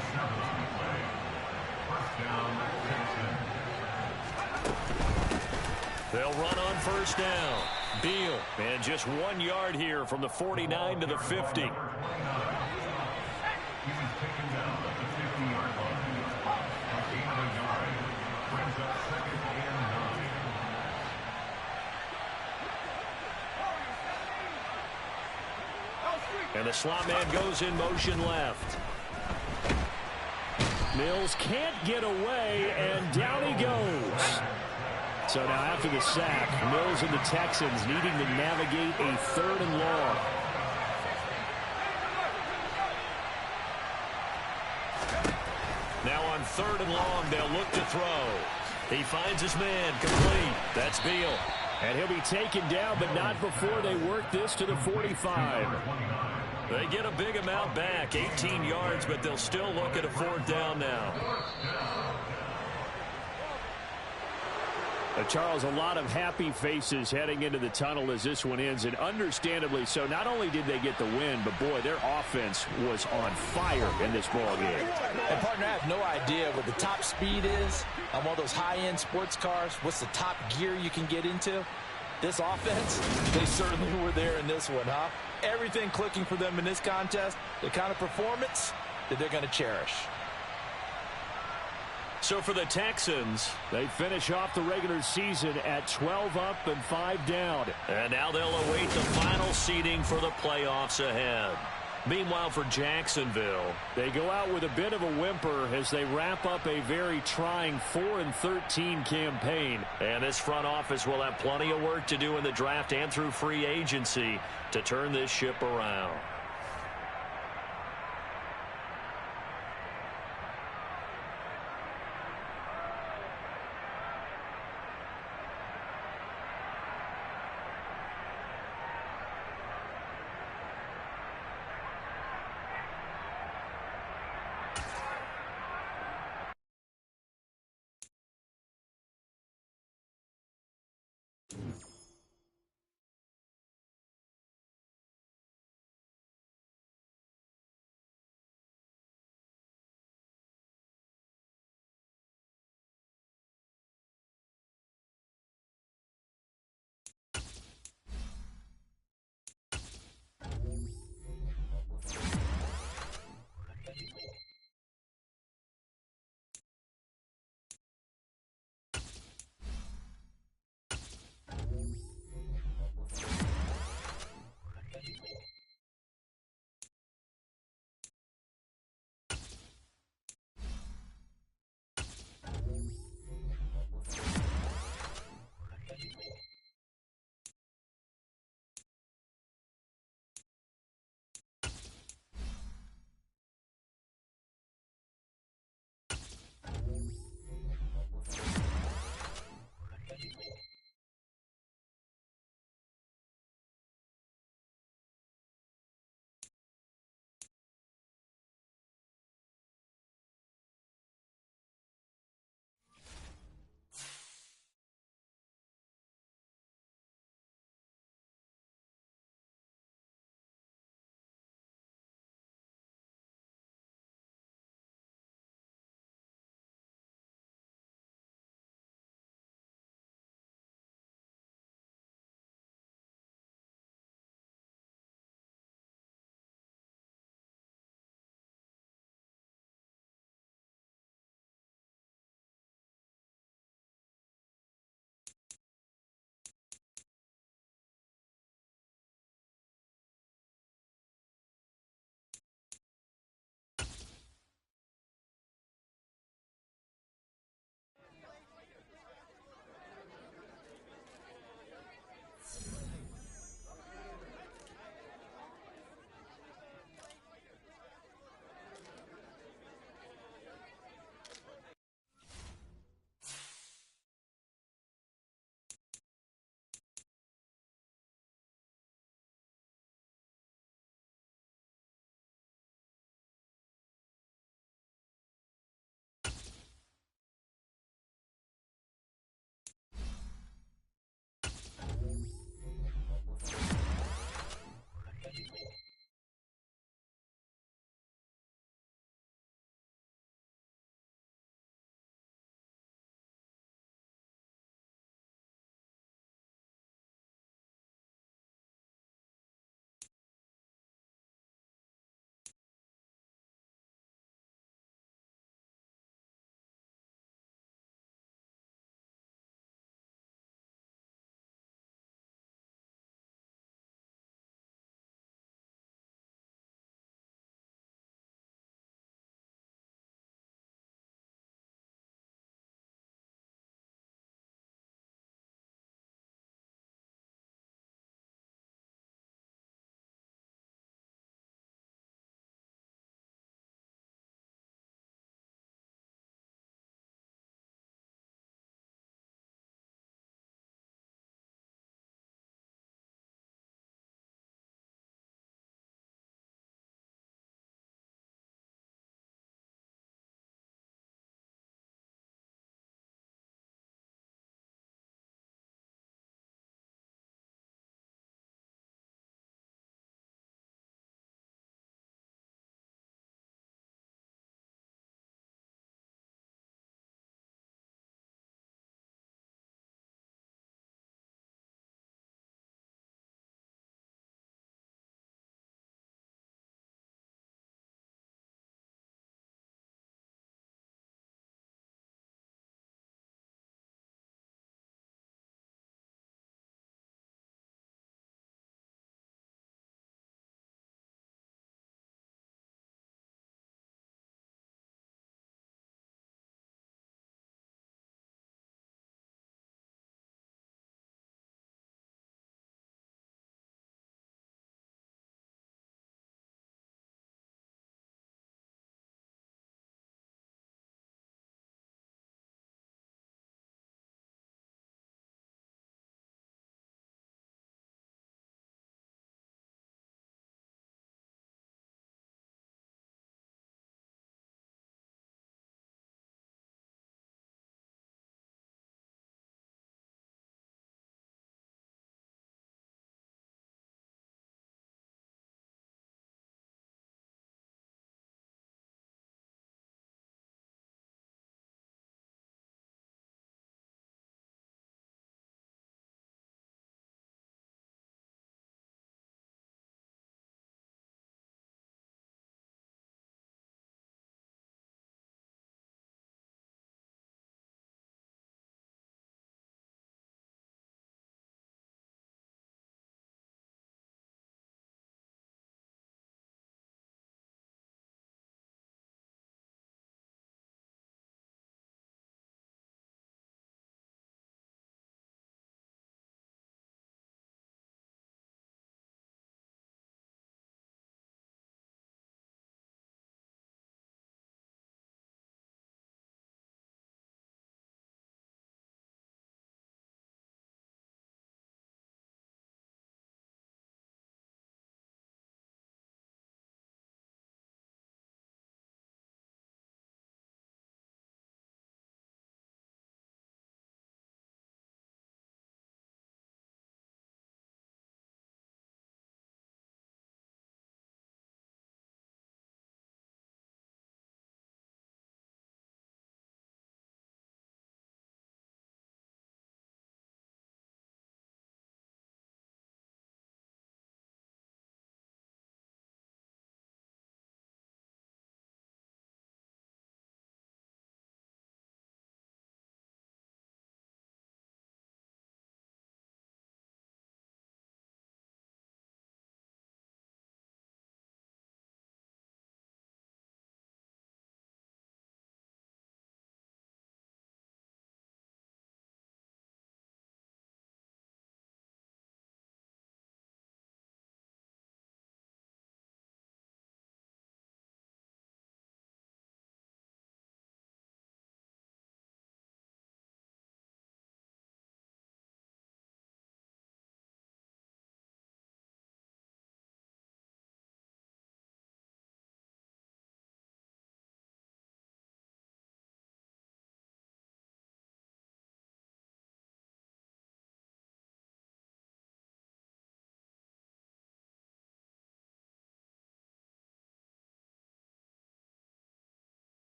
They'll run on first down. Beal, and just 1 yard here from the 49 to the 50. And the slot man goes in motion left. Mills can't get away, and down he goes. So now after the sack, Mills and the Texans needing to navigate a 3rd and long. Now on 3rd and long, they'll look to throw. He finds his man complete. That's Beal. And he'll be taken down, but not before they work this to the 45. They get a big amount back, 18 yards, but they'll still look at a 4th down now. Charles, a lot of happy faces heading into the tunnel as this one ends, and understandably so. Not only did they get the win, but boy, their offense was on fire in this ball game. And partner, I have no idea what the top speed is on one of those high-end sports cars. What's the top gear you can get into? This offense, they certainly were there in this one, huh? Everything clicking for them in this contest, the kind of performance that they're going to cherish. So for the Texans, they finish off the regular season at 12 up and 5 down. And now they'll await the final seeding for the playoffs ahead. Meanwhile, for Jacksonville, they go out with a bit of a whimper as they wrap up a very trying 4-13 campaign. And this front office will have plenty of work to do in the draft and through free agency to turn this ship around.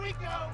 we go!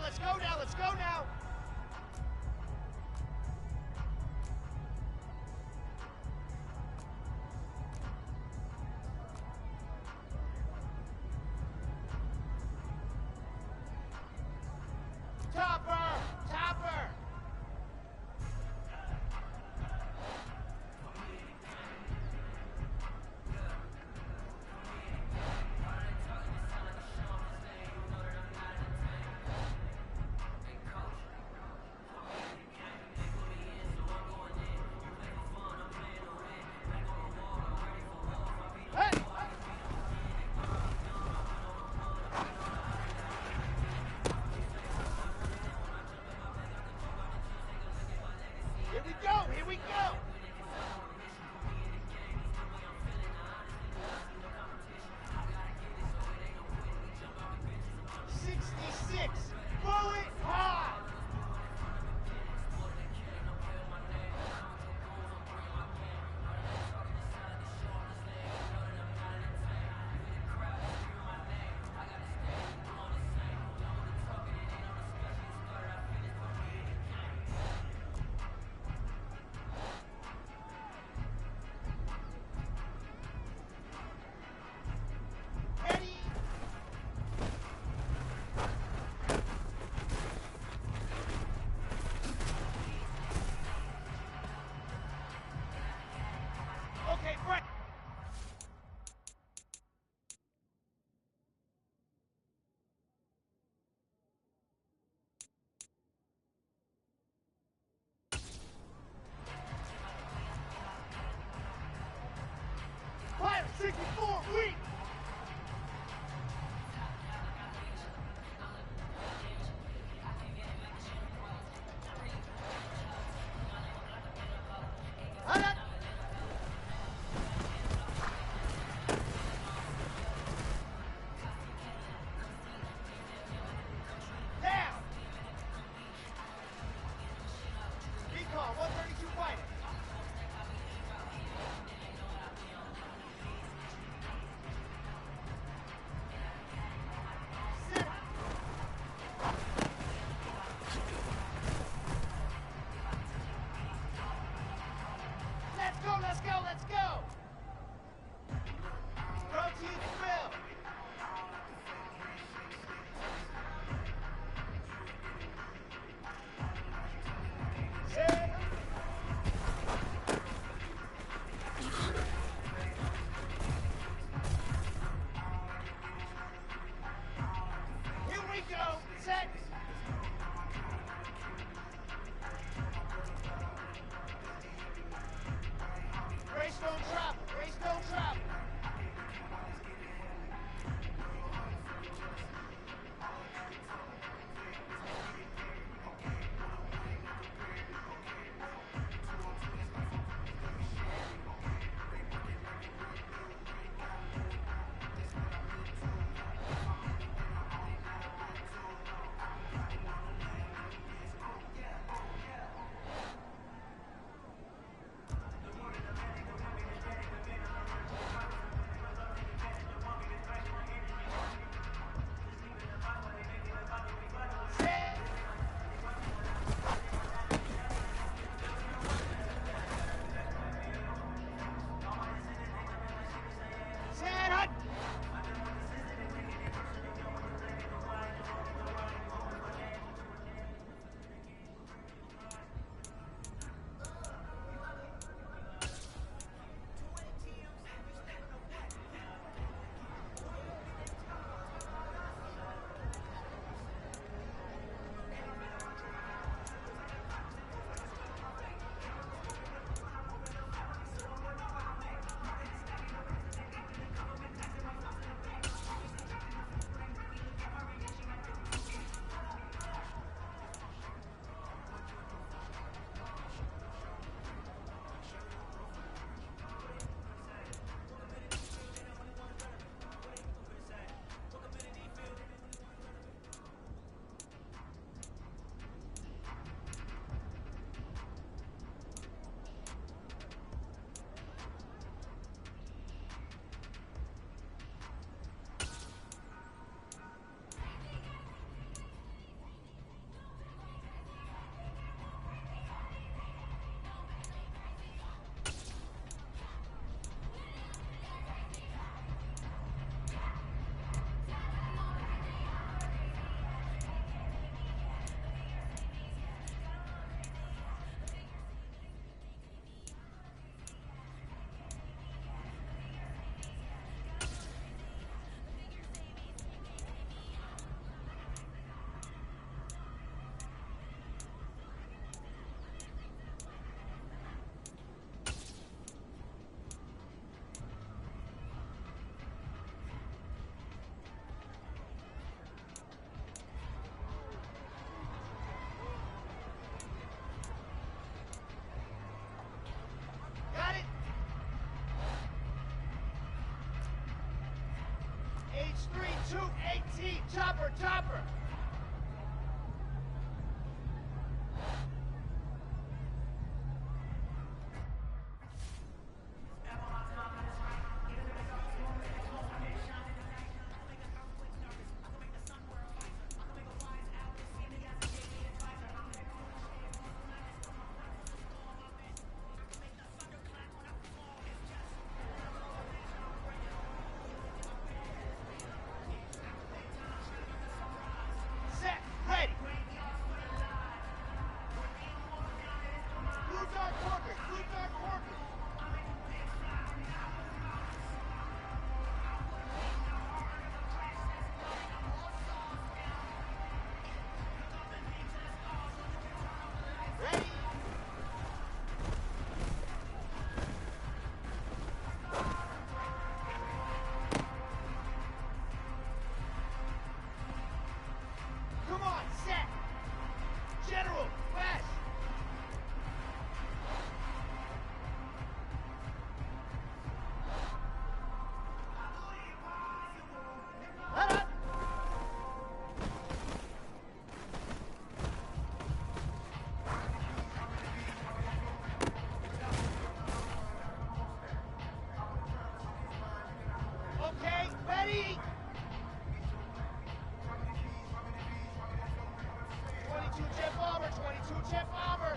Let's go now, let's go now! Topper! Topper! Here we go! 66! Bullet hard! Okay, Brett! Fire 64, weak! Down! Recon 132 fighter. H3218, chopper, chopper. Set, ready. Blue dark corker, blue dark corker. Ready. Come on, set. General, west. Let up. Okay, ready. 22 jet bomber, 22 jet bomber.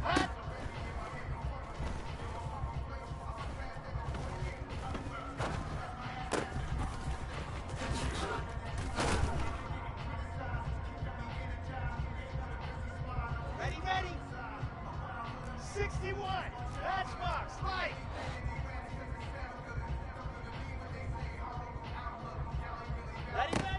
Hot. Ready, ready. 61. Matchbox, light. Ready, ready.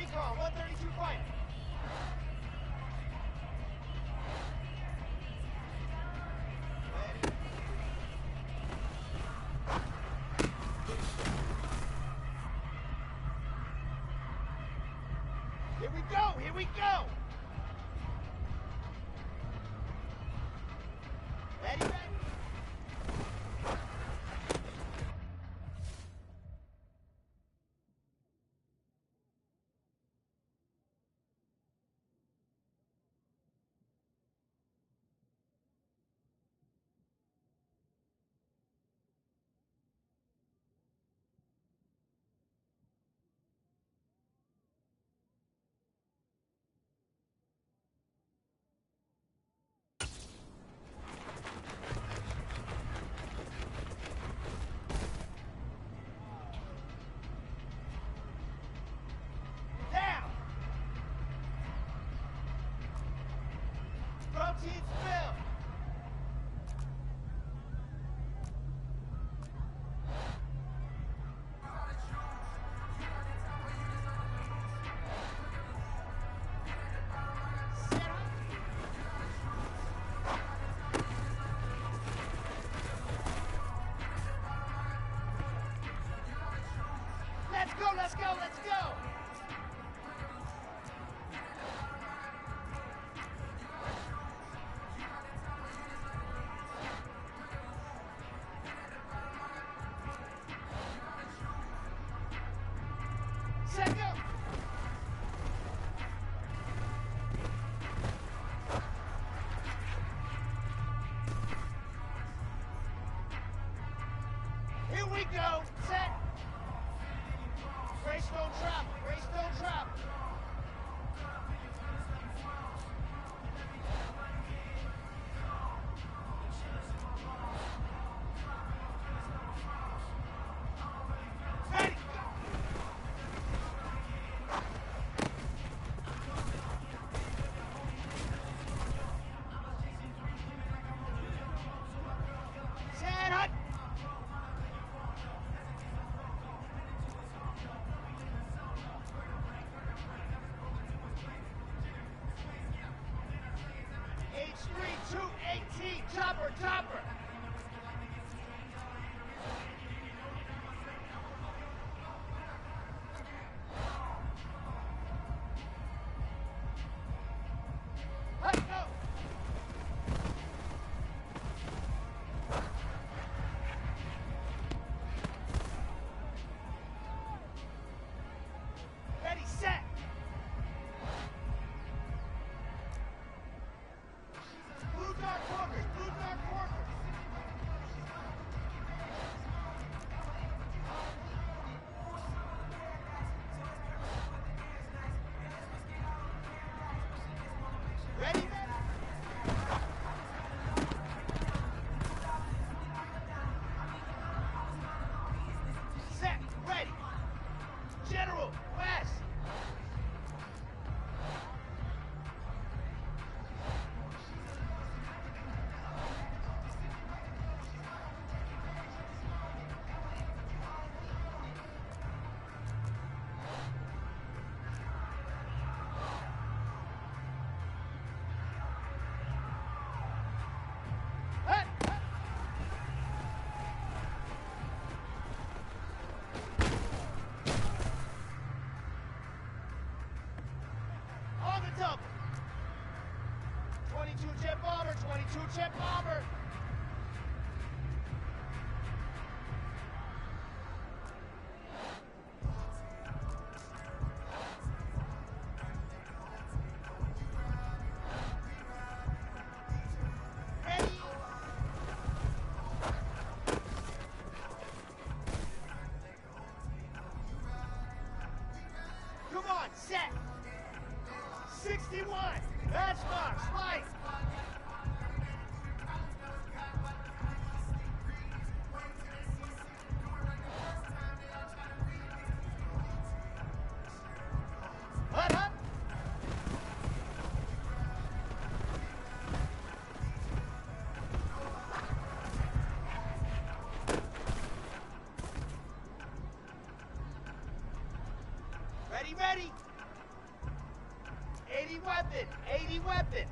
recon, 132 fighter. Here we go, here we go. Ready, ready? Down. Protein spill. Let's go, let's go, let's go! Set go! Here we go! Set! Race don't travel, race don't travel. Ready, go! Set, hut! H3 218, chopper, chopper. Let's go. Ready, set. Blue dark corners, blue dark corners. Ready? Set, ready. General, west. Hey, hey. On the double. 22 jet bomber, 22 jet bomber. Ready? Come on, set. 61, matchbox, light. Hut, hut. Ready, ready. 80 weapon. 80 weapon.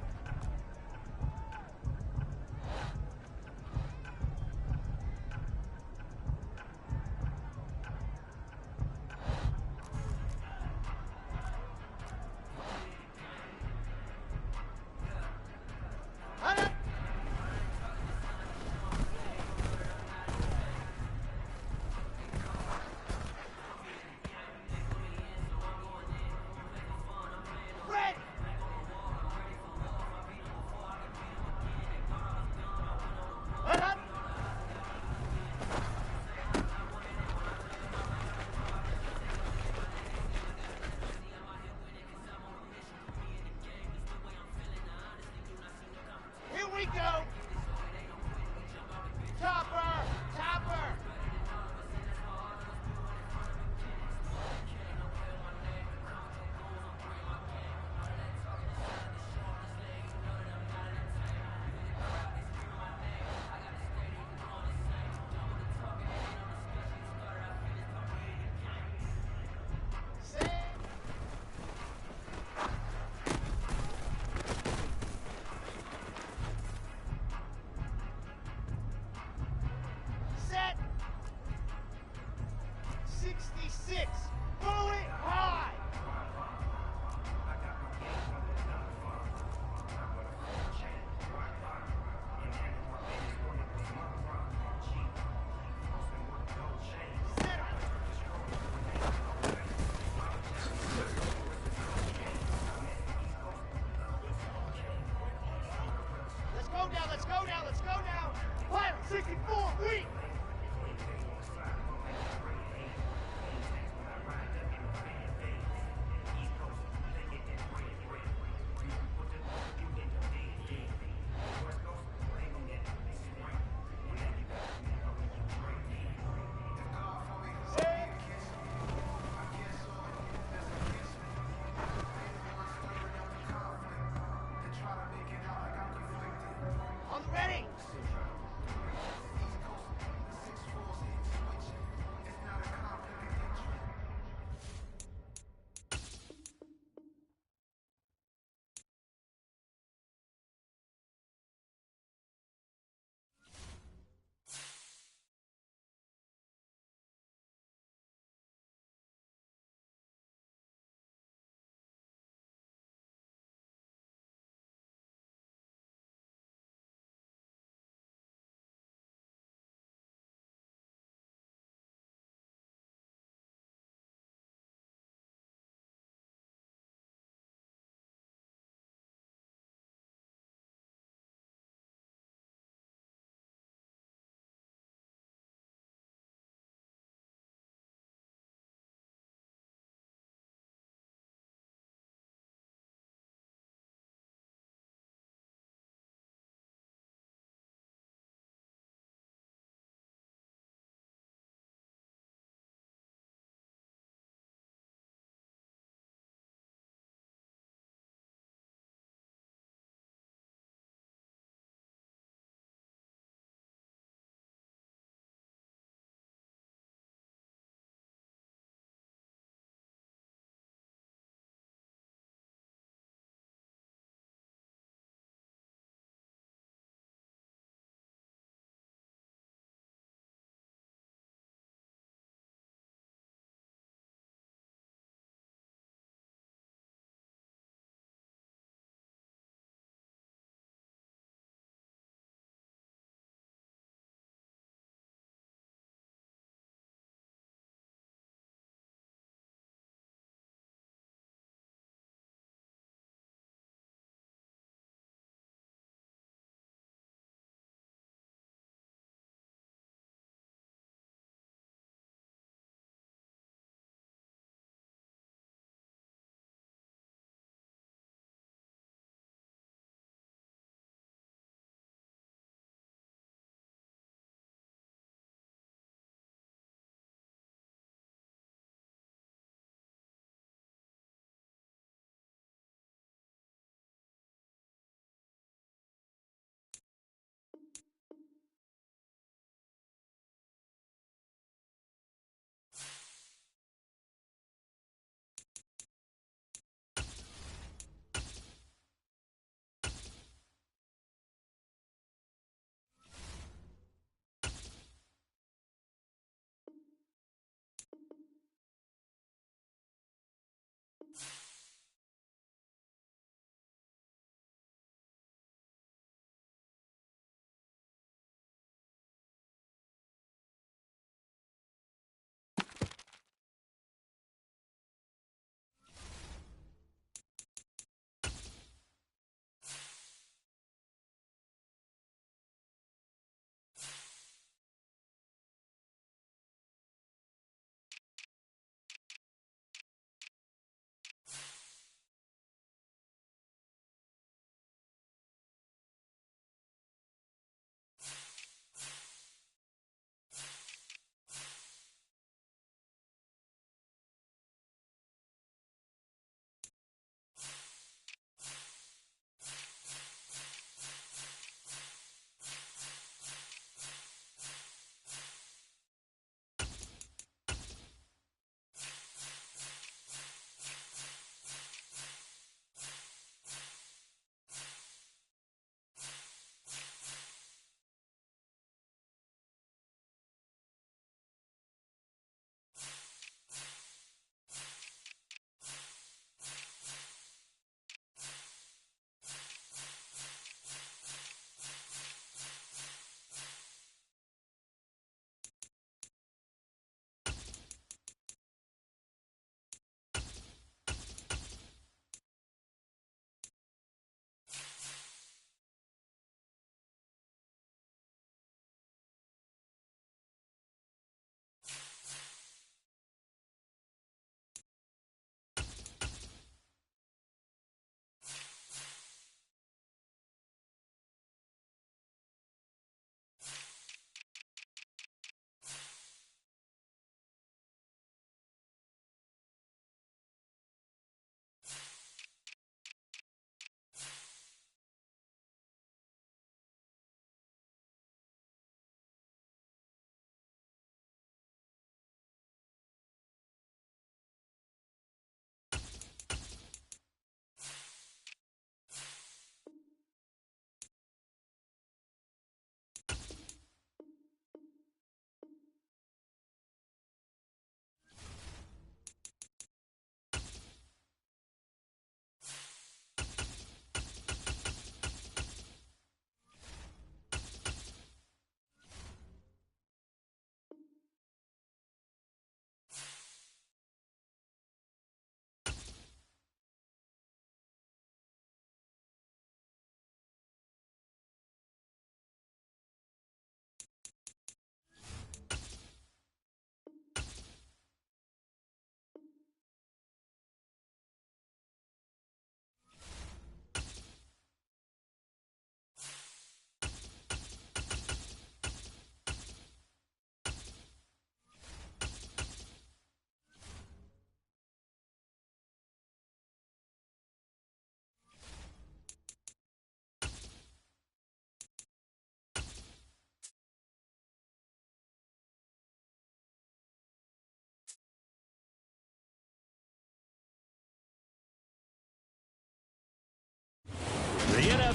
Hunter. Ready.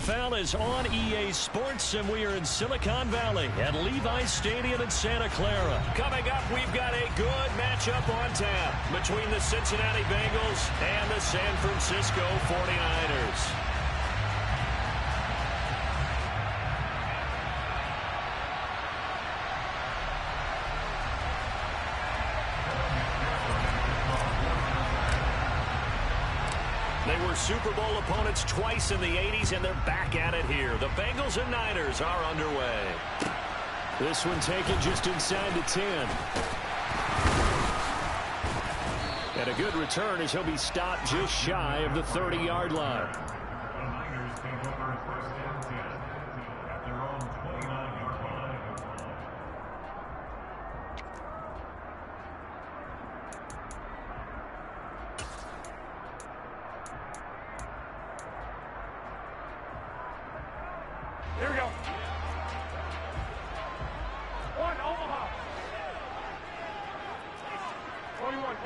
NFL is on EA Sports, and we are in Silicon Valley at Levi's Stadium in Santa Clara. Coming up, we've got a good matchup on tap between the Cincinnati Bengals and the San Francisco 49ers. They were Super Bowl opponents twice in the 80s, and they're back at it here. The Bengals and Niners are underway. This one taken just inside the 10. And a good return as he'll be stopped just shy of the 30-yard line. The Niners take over first and 10 at their own 29-yard line. Here we go. One, Omaha. 21.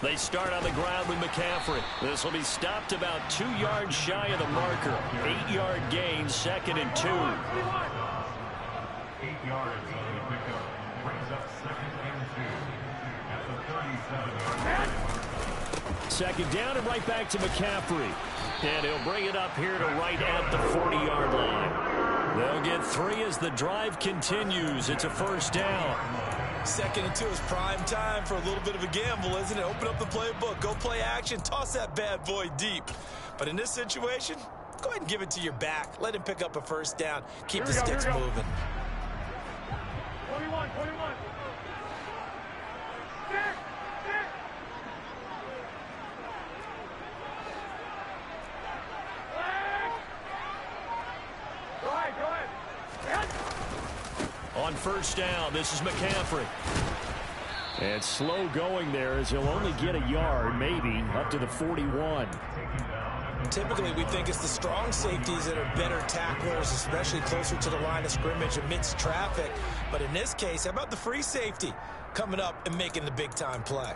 They start on the ground with McCaffrey. This will be stopped about 2 yards shy of the marker. 8-yard gain, 2nd and 2. 8 yards on the pickup. Brings up 2nd and 2 at the 37-yard line. Second down and right back to McCaffrey. And he'll bring it up here to right at the 40-yard line. They'll get 3 as the drive continues. It's a first down. 2nd and 2 is prime time for a little bit of a gamble, isn't it? Open up the playbook, go play action, toss that bad boy deep. But in this situation, go ahead and give it to your back. Let him pick up a first down. Keep the sticks moving. 21. Stick. Go ahead. On first down, this is McCaffrey. And slow going there as he'll only get a yard, maybe, up to the 41. Typically, we think it's the strong safeties that are better tacklers, especially closer to the line of scrimmage amidst traffic. But in this case, how about the free safety coming up and making the big-time play?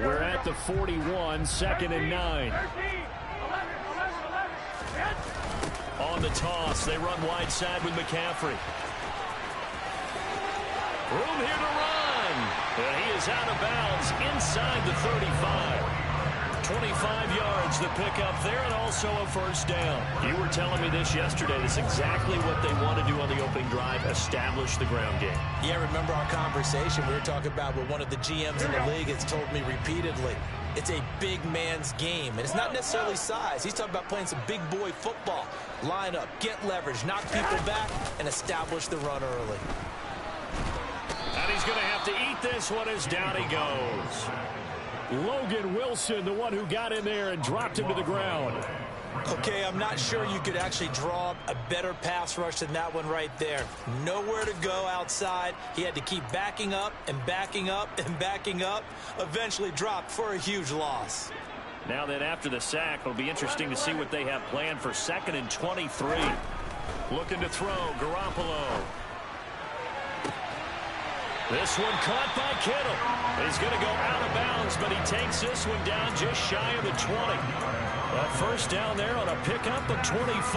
We're at the 41, 2nd and 9. 13, 11. On the toss, they run wide side with McCaffrey. Room here to run. And he is out of bounds inside the 35. 25 yards the pickup there, and also a first down. You were telling me this yesterday. This is exactly what they want to do on the opening drive, establish the ground game. Yeah, remember our conversation we were talking about with one of the GMs in the league has told me repeatedly. It's a big man's game, and it's not necessarily size. He's talking about playing some big boy football. Line up, get leverage, knock people back, and establish the run early. And he's going to have to eat this one as down he goes. Logan Wilson, the one who got in there and dropped him to the ground. Okay, I'm not sure you could actually draw up a better pass rush than that one right there. Nowhere to go outside. He had to keep backing up and backing up and backing up. Eventually dropped for a huge loss. Now then, after the sack, it'll be interesting to see what they have planned for 2nd and 23. Looking to throw, Garoppolo. This one caught by Kittle. He's going to go out of bounds, but he takes this one down just shy of the 20. A first down there on a pickup of 25.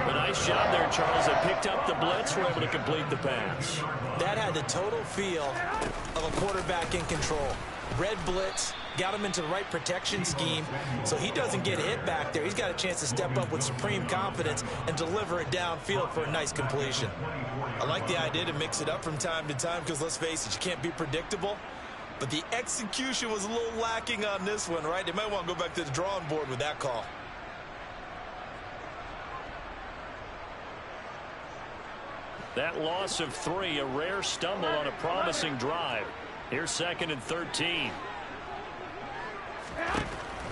A nice job there, Charles. They picked up the blitz, were able to complete the pass. That had the total feel of a quarterback in control. Red blitz, got him into the right protection scheme, so he doesn't get hit back there. He's got a chance to step up with supreme confidence and deliver it downfield for a nice completion. I like the idea to mix it up from time to time because, let's face it, you can't be predictable. But the execution was a little lacking on this one, right? They might want to go back to the drawing board with that call. That loss of 3, a rare stumble on a promising drive. Here's 2nd and 13.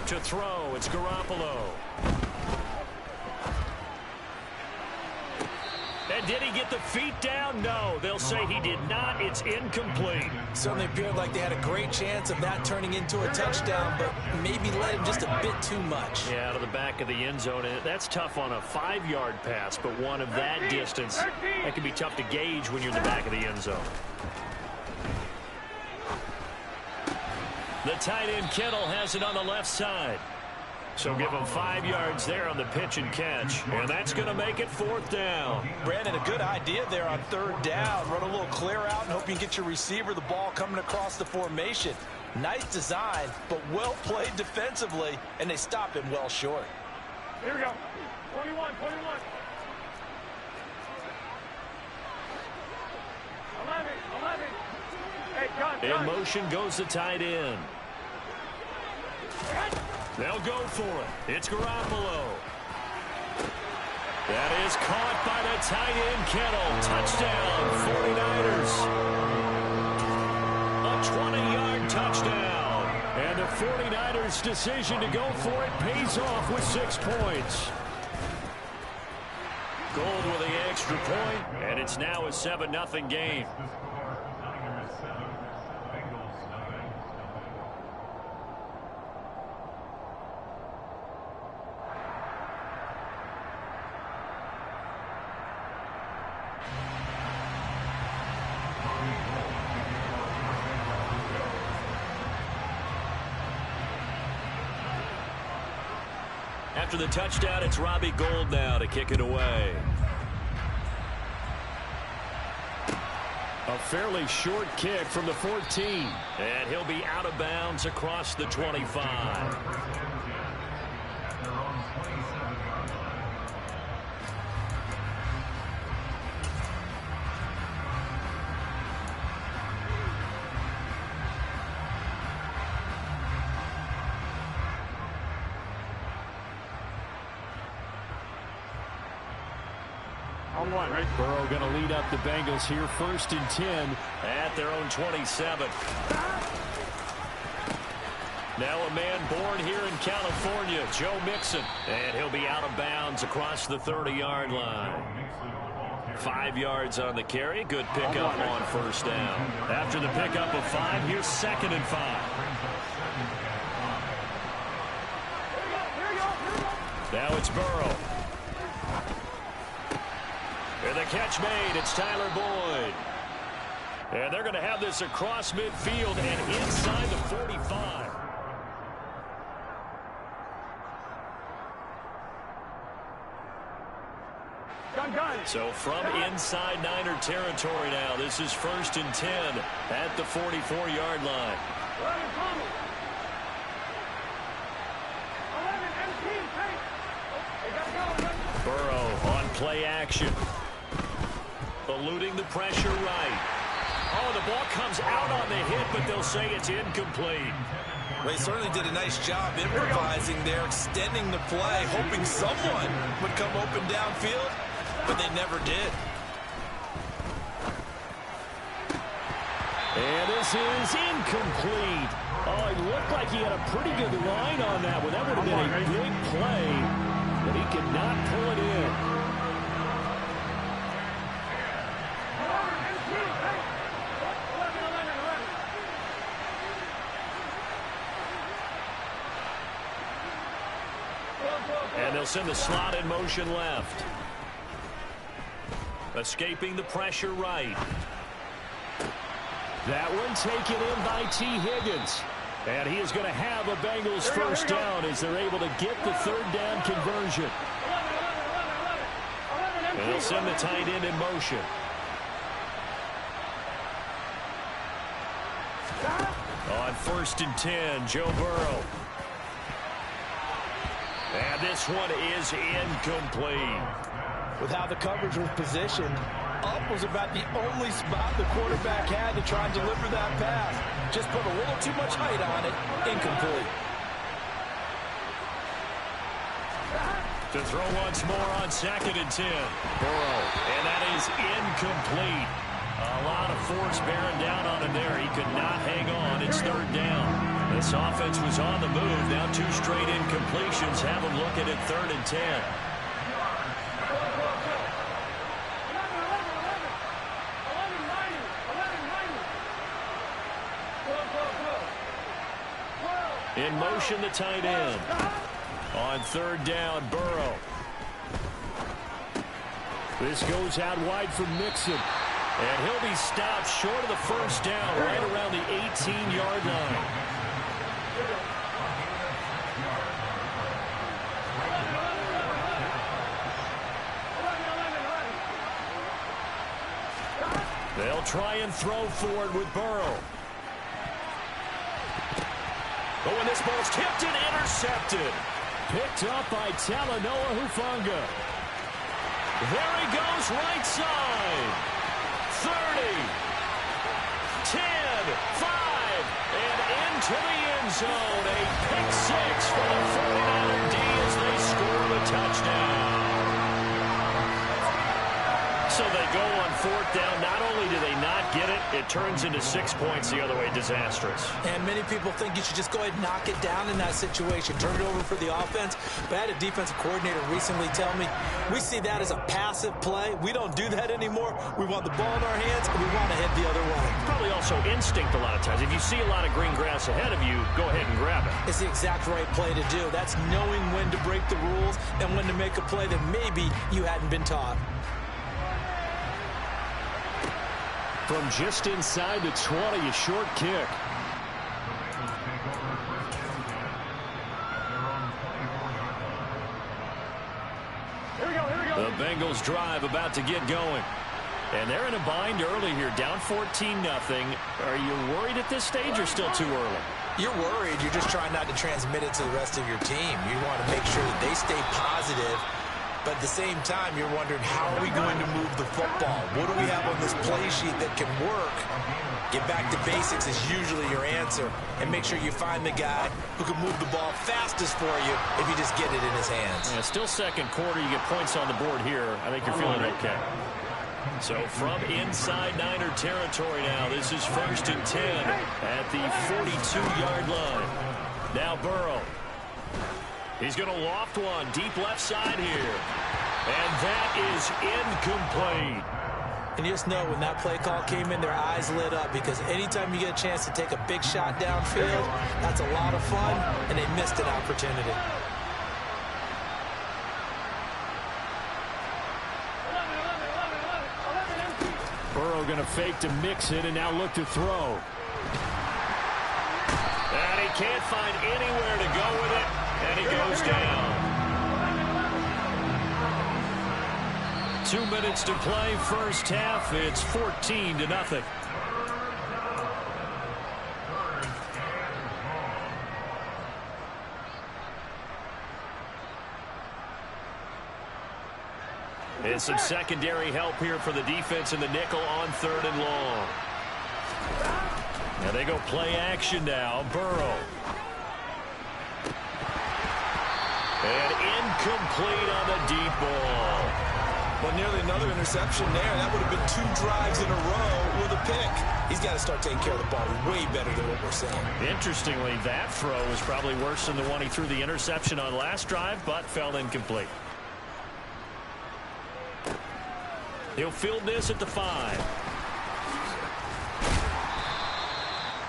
To throw, it's Garoppolo. And did he get the feet down? No, they'll say he did not. It's incomplete. Certainly appeared like they had a great chance of that turning into a touchdown, but maybe led him just a bit too much. Yeah, out of the back of the end zone. That's tough on a 5-yard pass, but one of that distance, that can be tough to gauge when you're in the back of the end zone. The tight end Kittle has it on the left side. So give him 5 yards there on the pitch and catch. And that's going to make it 4th down. Brandon, a good idea there on 3rd down. Run a little clear out and hope you can get your receiver the ball coming across the formation. Nice design, but well played defensively, and they stop him well short. Here we go. 21. 11. Hey, gun. In motion goes the tight end. They'll go for it. It's Garoppolo. That is caught by the tight end Kittle. Touchdown, 49ers. A 20-yard touchdown. And the 49ers' decision to go for it pays off with 6 points. Gold with the extra point, and it's now a 7-0 game. After the touchdown, it's Robbie Gould now to kick it away. A fairly short kick from the 14. And he'll be out of bounds across the 25. Burrow going to lead up the Bengals here, 1st and 10 at their own 27. Now a man born here in California, Joe Mixon, and he'll be out of bounds across the 30-yard line. 5 yards on the carry, good pickup on 1st down. After the pickup of 5, here's 2nd and 5. Now it's Burrow. And the catch made, it's Tyler Boyd. And they're going to have this across midfield and inside the 45. So from inside Niner territory now, this is 1st and 10 at the 44-yard line. Burrow on play action. Eluding the pressure right. Oh, the ball comes out on the hit, but they'll say it's incomplete. They certainly did a nice job improvising there, extending the play, hoping someone would come open downfield, but they never did. And this is incomplete. Oh, it looked like he had a pretty good line on that one. That would have been a big play, but he could not pull it in. And they'll send the slot in motion left. Escaping the pressure right. That one taken in by T. Higgins. And he is going to have a Bengals 1st down as they're able to get the 3rd down conversion. And they'll send the tight end in motion. On 1st and 10, Joe Burrow. And this one is incomplete. With how the coverage was positioned, up was about the only spot the quarterback had to try and deliver that pass. Just put a little too much height on it. Incomplete. To throw once more on 2nd and 10. Burrow. And that is incomplete. A lot of force bearing down on him there. He could not hang on. It's 3rd down. This offense was on the move. Now 2 straight incompletions have them looking at 3rd and 10. In motion, the tight end. On third down, Burrow. This goes out wide for Mixon. And he'll be stopped short of the first down, right around the 18-yard line. They'll try and throw for it with Burrow. Oh, and this ball's tipped and intercepted. Picked up by Talanoa Hufanga. There he goes, right side. 30, 10, 5, and into the end zone. A pick six for the 49er D as they score the touchdown. So they go on fourth down. Not only do they not get it, it turns into 6 points the other way. Disastrous. And many people think you should just go ahead and knock it down in that situation. Turn it over for the offense. But I had a defensive coordinator recently tell me, we see that as a passive play. We don't do that anymore. We want the ball in our hands, and we want to head the other way. Probably also instinct a lot of times. If you see a lot of green grass ahead of you, go ahead and grab it. It's the exact right play to do. That's knowing when to break the rules and when to make a play that maybe you hadn't been taught. From just inside the 20, a short kick. The Bengals drive about to get going. And they're in a bind early here, down 14-0. Are you worried at this stage or still too early? You're worried. You're just trying not to transmit it to the rest of your team. You want to make sure that they stay positive. But at the same time, you're wondering, how are we going to move the football? What do we have on this play sheet that can work? Get back to basics is usually your answer. And make sure you find the guy who can move the ball fastest for you if you just get it in his hands. Yeah, still second quarter. You get points on the board here. I think you're feeling okay. So from inside Niner territory now, this is 1st and 10 at the 42-yard line. Now Burrow. He's going to loft one deep left side here. And that is incomplete. And you just know when that play call came in, their eyes lit up, because anytime you get a chance to take a big shot downfield, that's a lot of fun, and they missed an opportunity. Burrow going to fake to mix it and now look to throw. And he can't find anywhere to go with it. And he goes down. 2 minutes to play, first half. It's 14-0. And some secondary help here for the defense in the nickel on 3rd and long. Now they go play action now. Burrow. And incomplete on the deep ball. Well, nearly another interception there. That would have been 2 drives in a row with a pick. He's got to start taking care of the ball way better than what we're seeing. Interestingly, that throw was probably worse than the one he threw the interception on last drive, but fell incomplete. He'll field this at the 5.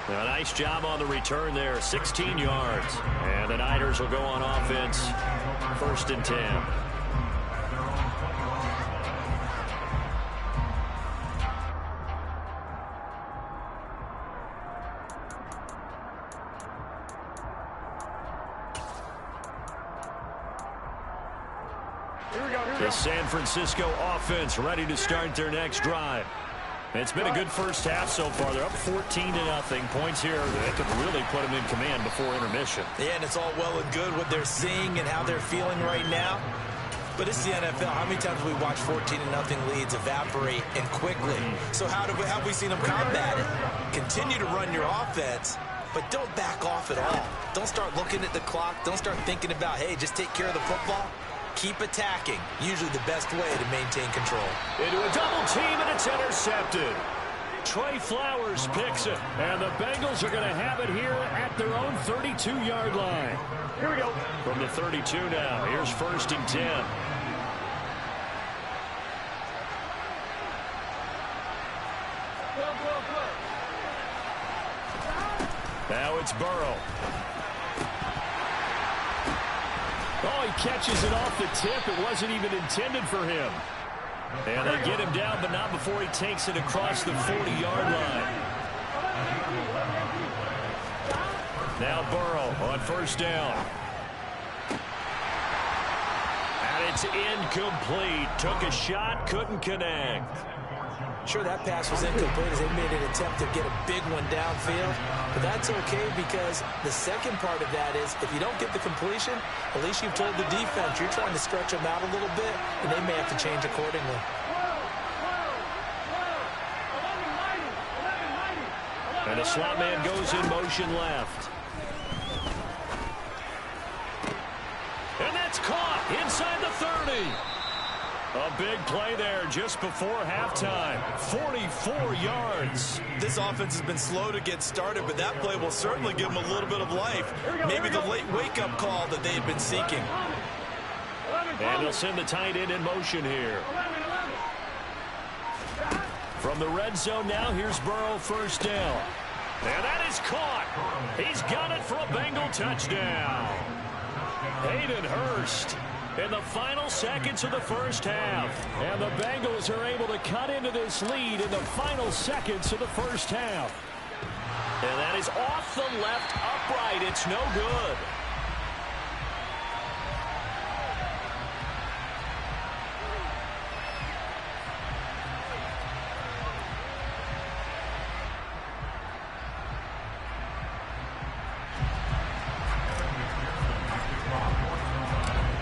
A nice job on the return there, 16 yards. And the Niners will go on offense, 1st and 10. The San Francisco offense ready to start their next drive. It's been a good first half so far. They're up 14-0. Points here that could really put them in command before intermission. Yeah, and it's all well and good what they're seeing and how they're feeling right now. But it's the NFL. How many times have we watched 14-0 leads evaporate and quickly? So how have we seen them combat it? Continue to run your offense, but don't back off at all. Don't start looking at the clock. Don't start thinking about, hey, just take care of the football. Keep attacking. Usually the best way to maintain control. Into a double team, and it's intercepted. Trey Flowers picks it. And the Bengals are going to have it here at their own 32-yard line. Here we go. From the 32 now, here's 1st and 10. Now it's Burrow. Oh, he catches it off the tip. It wasn't even intended for him. And they get him down, but not before he takes it across the 40-yard line. Now Burrow on first down. And it's incomplete. Took a shot, couldn't connect. Sure, that pass was incomplete as they made an attempt to get a big one downfield. But that's okay because the second part of that is if you don't get the completion, at least you've told the defense you're trying to stretch them out a little bit, and they may have to change accordingly. And the slot man goes in motion left. And that's caught inside the 30. A big play there just before halftime. 44 yards. This offense has been slow to get started, but that play will certainly give them a little bit of life. Maybe the late wake-up call that they had been seeking. And they'll send the tight end in motion here. From the red zone now, here's Burrow first down. And that is caught. He's got it for a Bengal touchdown. Hayden Hurst in the final seconds of the first half. And the Bengals are able to cut into this lead in the final seconds of the first half. And that is off the left upright. It's no good.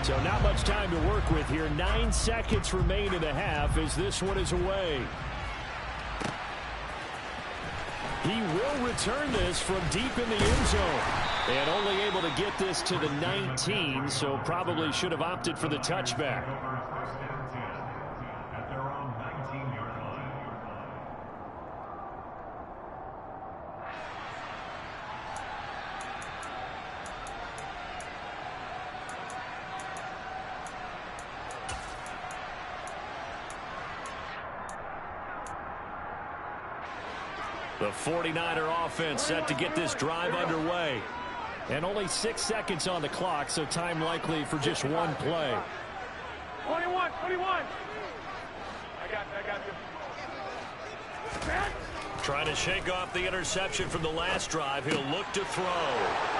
So not much time to work with here. 9 seconds remain in the half as this one is away. He will return this from deep in the end zone. And only able to get this to the 19, so probably should have opted for the touchback. At their own 19-yard line. The 49er offense set to get this drive underway. And only 6 seconds on the clock, so time likely for just one play. 21. I got you. Trying to shake off the interception from the last drive. He'll look to throw.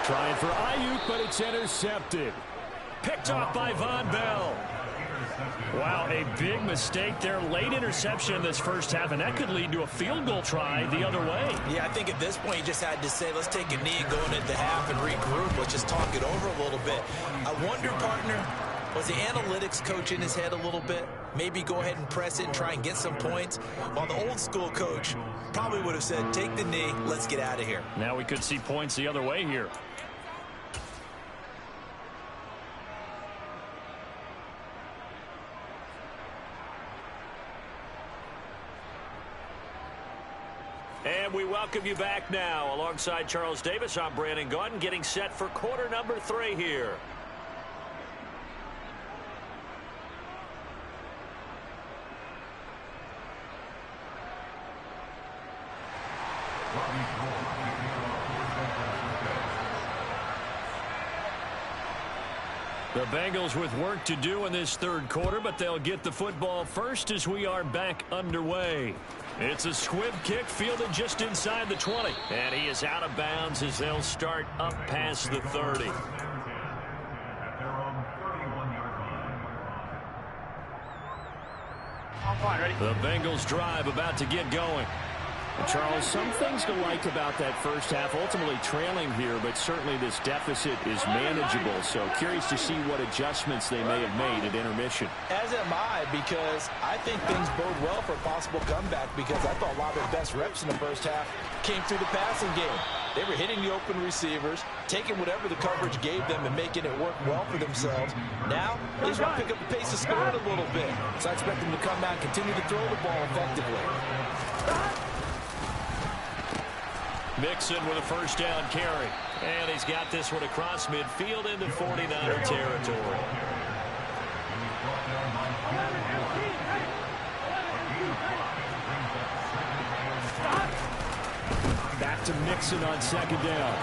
Trying for Ayuk, but it's intercepted. Picked off by Von Bell. Wow, a big mistake there. Late interception in this first half, and that could lead to a field goal try the other way. Yeah, I think at this point you just had to say, let's take a knee and go into the half and regroup. Let's just talk it over a little bit. I wonder, partner, was the analytics coach in his head a little bit? Maybe go ahead and press it and try and get some points? While the old school coach probably would have said, take the knee, let's get out of here. Now we could see points the other way here. And we welcome you back now. Alongside Charles Davis, I'm Brandon Gaudin, getting set for quarter number 3 here. The Bengals with work to do in this third quarter, but they'll get the football first as we are back underway. It's a squib kick fielded just inside the 20. And he is out of bounds as they'll start up past the 30. The Bengals drive about to get going. Charles, some things to like about that first half. Ultimately trailing here, but certainly this deficit is manageable. So curious to see what adjustments they may have made at intermission. As am I, because I think things bode well for a possible comeback, because I thought a lot of their best reps in the first half came through the passing game. They were hitting the open receivers, taking whatever the coverage gave them and making it work well for themselves. Now, they just want to pick up the pace of scoring a little bit. So I expect them to come out and continue to throw the ball effectively. Mixon with a first down carry. And he's got this one across midfield into 49er territory. Back to Mixon on second down.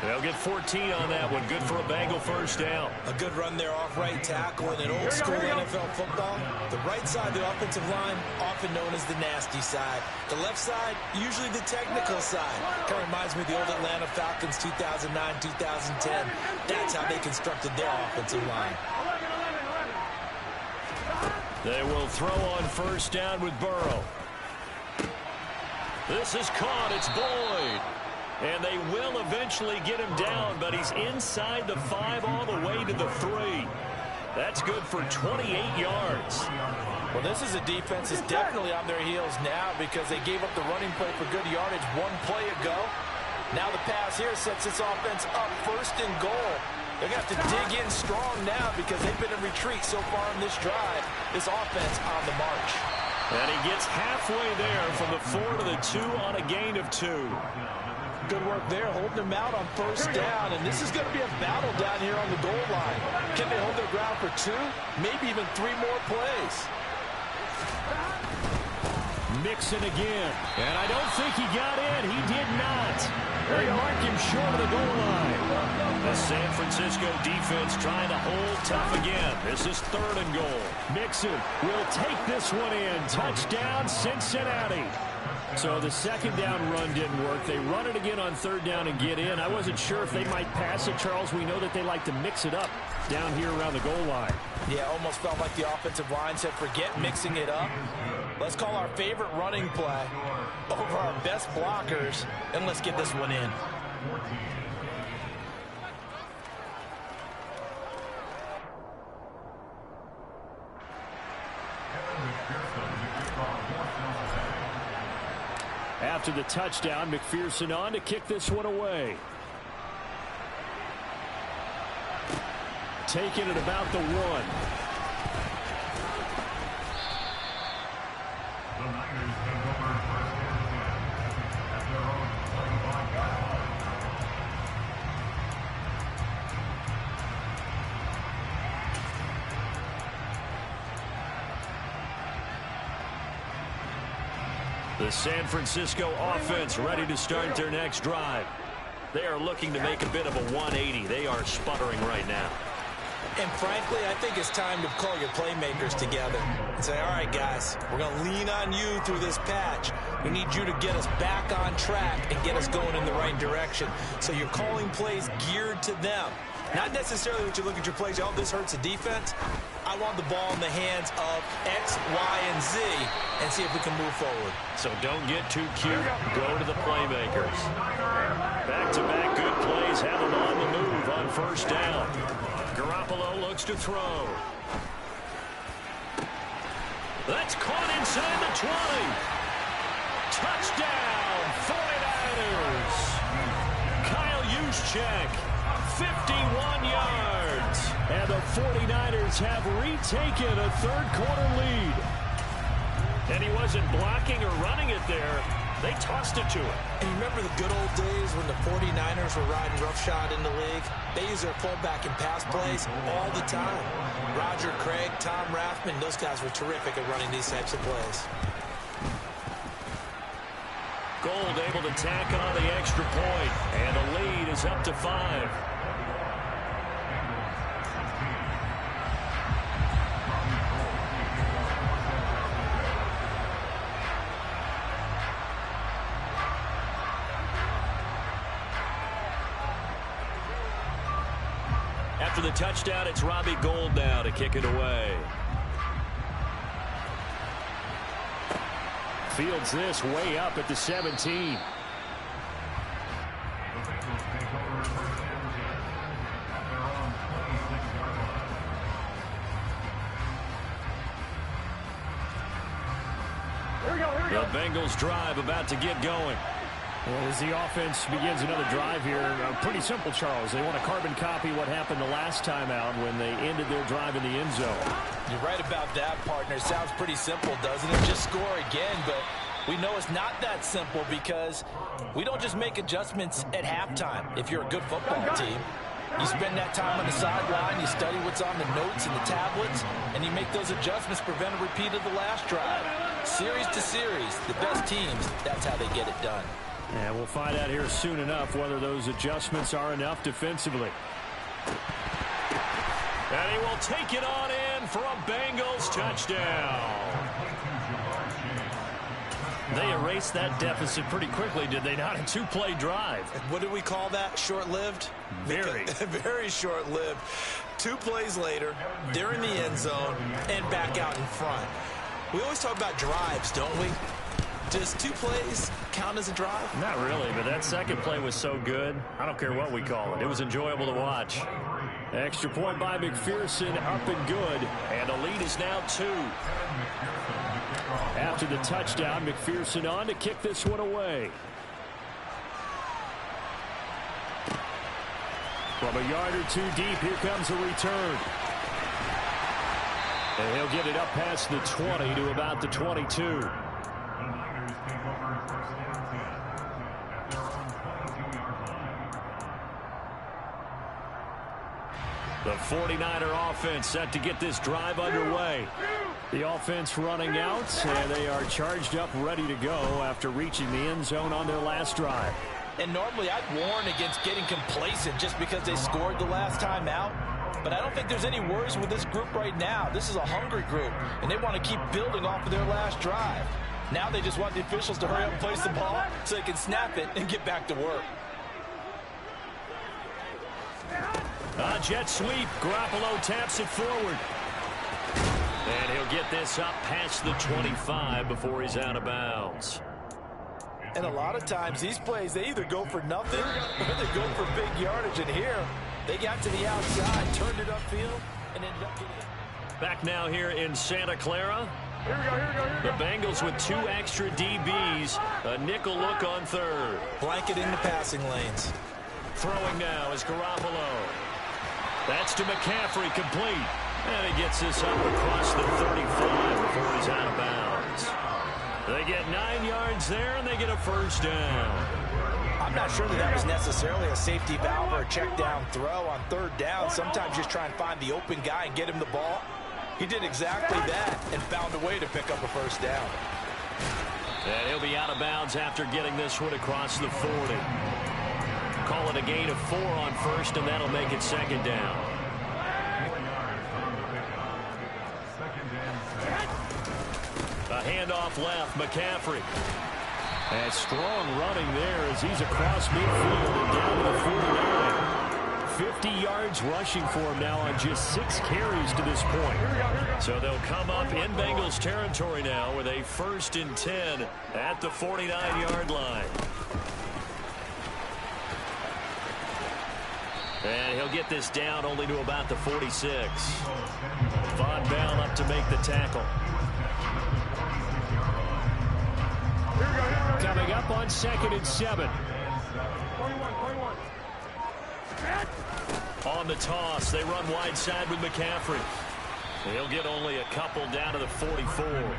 They'll get 14 on that one. Good for a Bengal first down. A good run there off right tackle. In an old school NFL football, the right side of the offensive line, often known as the nasty side. The left side, usually the technical side. Kind of reminds me of the old Atlanta Falcons 2009, 2010. That's how they constructed their offensive line. They will throw on first down with Burrow. This is caught. It's Boyd. And they will eventually get him down, but he's inside the 5 all the way to the 3. That's good for 28 yards. Well, this is a defense that's definitely on their heels now because they gave up the running play for good yardage one play ago. Now the pass here sets this offense up first and goal. They're going to have to dig in strong now because they've been in retreat so far in this drive. This offense on the march. And he gets halfway there from the 4 to the 2 on a gain of 2. Good work there, holding them out on first down. And this is going to be a battle down here on the goal line. Can they hold their ground for 2? Maybe even 3 more plays. Mixon again. And I don't think he got in. He did not. They mark him short of the goal line. The San Francisco defense trying to hold tough again. This is 3rd and goal. Mixon will take this one in. Touchdown, Cincinnati. So the second down run didn't work. They run it again on 3rd down and get in. I wasn't sure if they might pass it, Charles. We know that they like to mix it up down here around the goal line. Yeah, almost felt like the offensive line said, forget mixing it up. Let's call our favorite running play over our best blockers, and let's get this one in. After the touchdown, McPherson on to kick this one away. Taking it about the 1. The Niners take over first and 10 at their own 25-yard line. The San Francisco offense ready to start their next drive. They are looking to make a bit of a 180. They are sputtering right now. And frankly, I think it's time to call your playmakers together and say, all right, guys, we're going to lean on you through this patch. We need you to get us back on track and get us going in the right direction. So you're calling plays geared to them. Not necessarily what you look at your plays, oh, this hurts the defense. I want the ball in the hands of X, Y, and Z and see if we can move forward. So don't get too cute. Go to the playmakers. Back-to-back good plays have them on the move on first down. Garoppolo looks to throw. That's caught inside the 20. Touchdown, 49ers. Kyle Juszczyk. 51 yards. And the 49ers have retaken a third-quarter lead. And he wasn't blocking or running it there. They tossed it to him. And you remember the good old days when the 49ers were riding roughshod in the league? They used their fullback in pass plays all the time. Roger Craig, Tom Rathman, those guys were terrific at running these types of plays. Gold able to tack on the extra point. And the lead is up to 5. After the touchdown, it's Robbie Gould now to kick it away. Fields this way up at the 17. The Bengals drive about to get going. Well, as the offense begins another drive here, pretty simple, Charles. They want to carbon copy what happened the last time out when they ended their drive in the end zone. You're right about that, partner. Sounds pretty simple, doesn't it? Just score again, but we know it's not that simple because we don't just make adjustments at halftime if you're a good football team. You spend that time on the sideline, you study what's on the notes and the tablets, and you make those adjustments, prevent a repeat of the last drive. Series to series, the best teams, that's how they get it done. And we'll find out here soon enough whether those adjustments are enough defensively. And he will take it on in for a Bengals touchdown. They erased that deficit pretty quickly, did they not? A two-play drive. What do we call that? Short-lived? Very. Very short-lived. 2 plays later, they're in the end zone and back out in front. We always talk about drives, don't we? Does 2 plays count as a drive? Not really, but that second play was so good. I don't care what we call it. It was enjoyable to watch. Extra point by McPherson, up and good. And the lead is now 2. After the touchdown, McPherson on to kick this one away. From a yard or 2 deep, here comes a return. And he'll get it up past the 20 to about the 22. The 49er offense set to get this drive underway. The offense running out, and they are charged up, ready to go after reaching the end zone on their last drive. And normally I'd warn against getting complacent just because they scored the last time out. But I don't think there's any worries with this group right now. This is a hungry group, and they want to keep building off of their last drive. Now they just want the officials to hurry up and place the ball so they can snap it and get back to work. A jet sweep. Garoppolo taps it forward. And he'll get this up past the 25 before he's out of bounds. And a lot of times these plays, they either go for nothing or they go for big yardage. And here, they got to the outside, turned it upfield, and ended up getting it. Back now here in Santa Clara. Here we go, here we go, here we go. The Bengals with 2 extra DBs. A nickel look on third. Blanket in the passing lanes. Throwing now is Garoppolo. That's to McCaffrey, complete. And he gets this up across the 35 before he's out of bounds. They get 9 yards there, and they get a first down. I'm not sure that was necessarily a safety valve or a check down throw on third down. Sometimes just try and find the open guy and get him the ball. He did exactly that and found a way to pick up a first down. And he'll be out of bounds after getting this one across the 40. Call it a gain of 4 on first, and that'll make it second down. A handoff left, McCaffrey. And strong running there as he's across midfield and down to the 49. 50 yards rushing for him now on just 6 carries to this point. So they'll come up in Bengals territory now with a 1st and 10 at the 49-yard line. And he'll get this down only to about the 46. Von Bell up to make the tackle. Coming up on 2nd and 7. 21. On the toss, they run wide side with McCaffrey. He'll get only a couple down to the 44.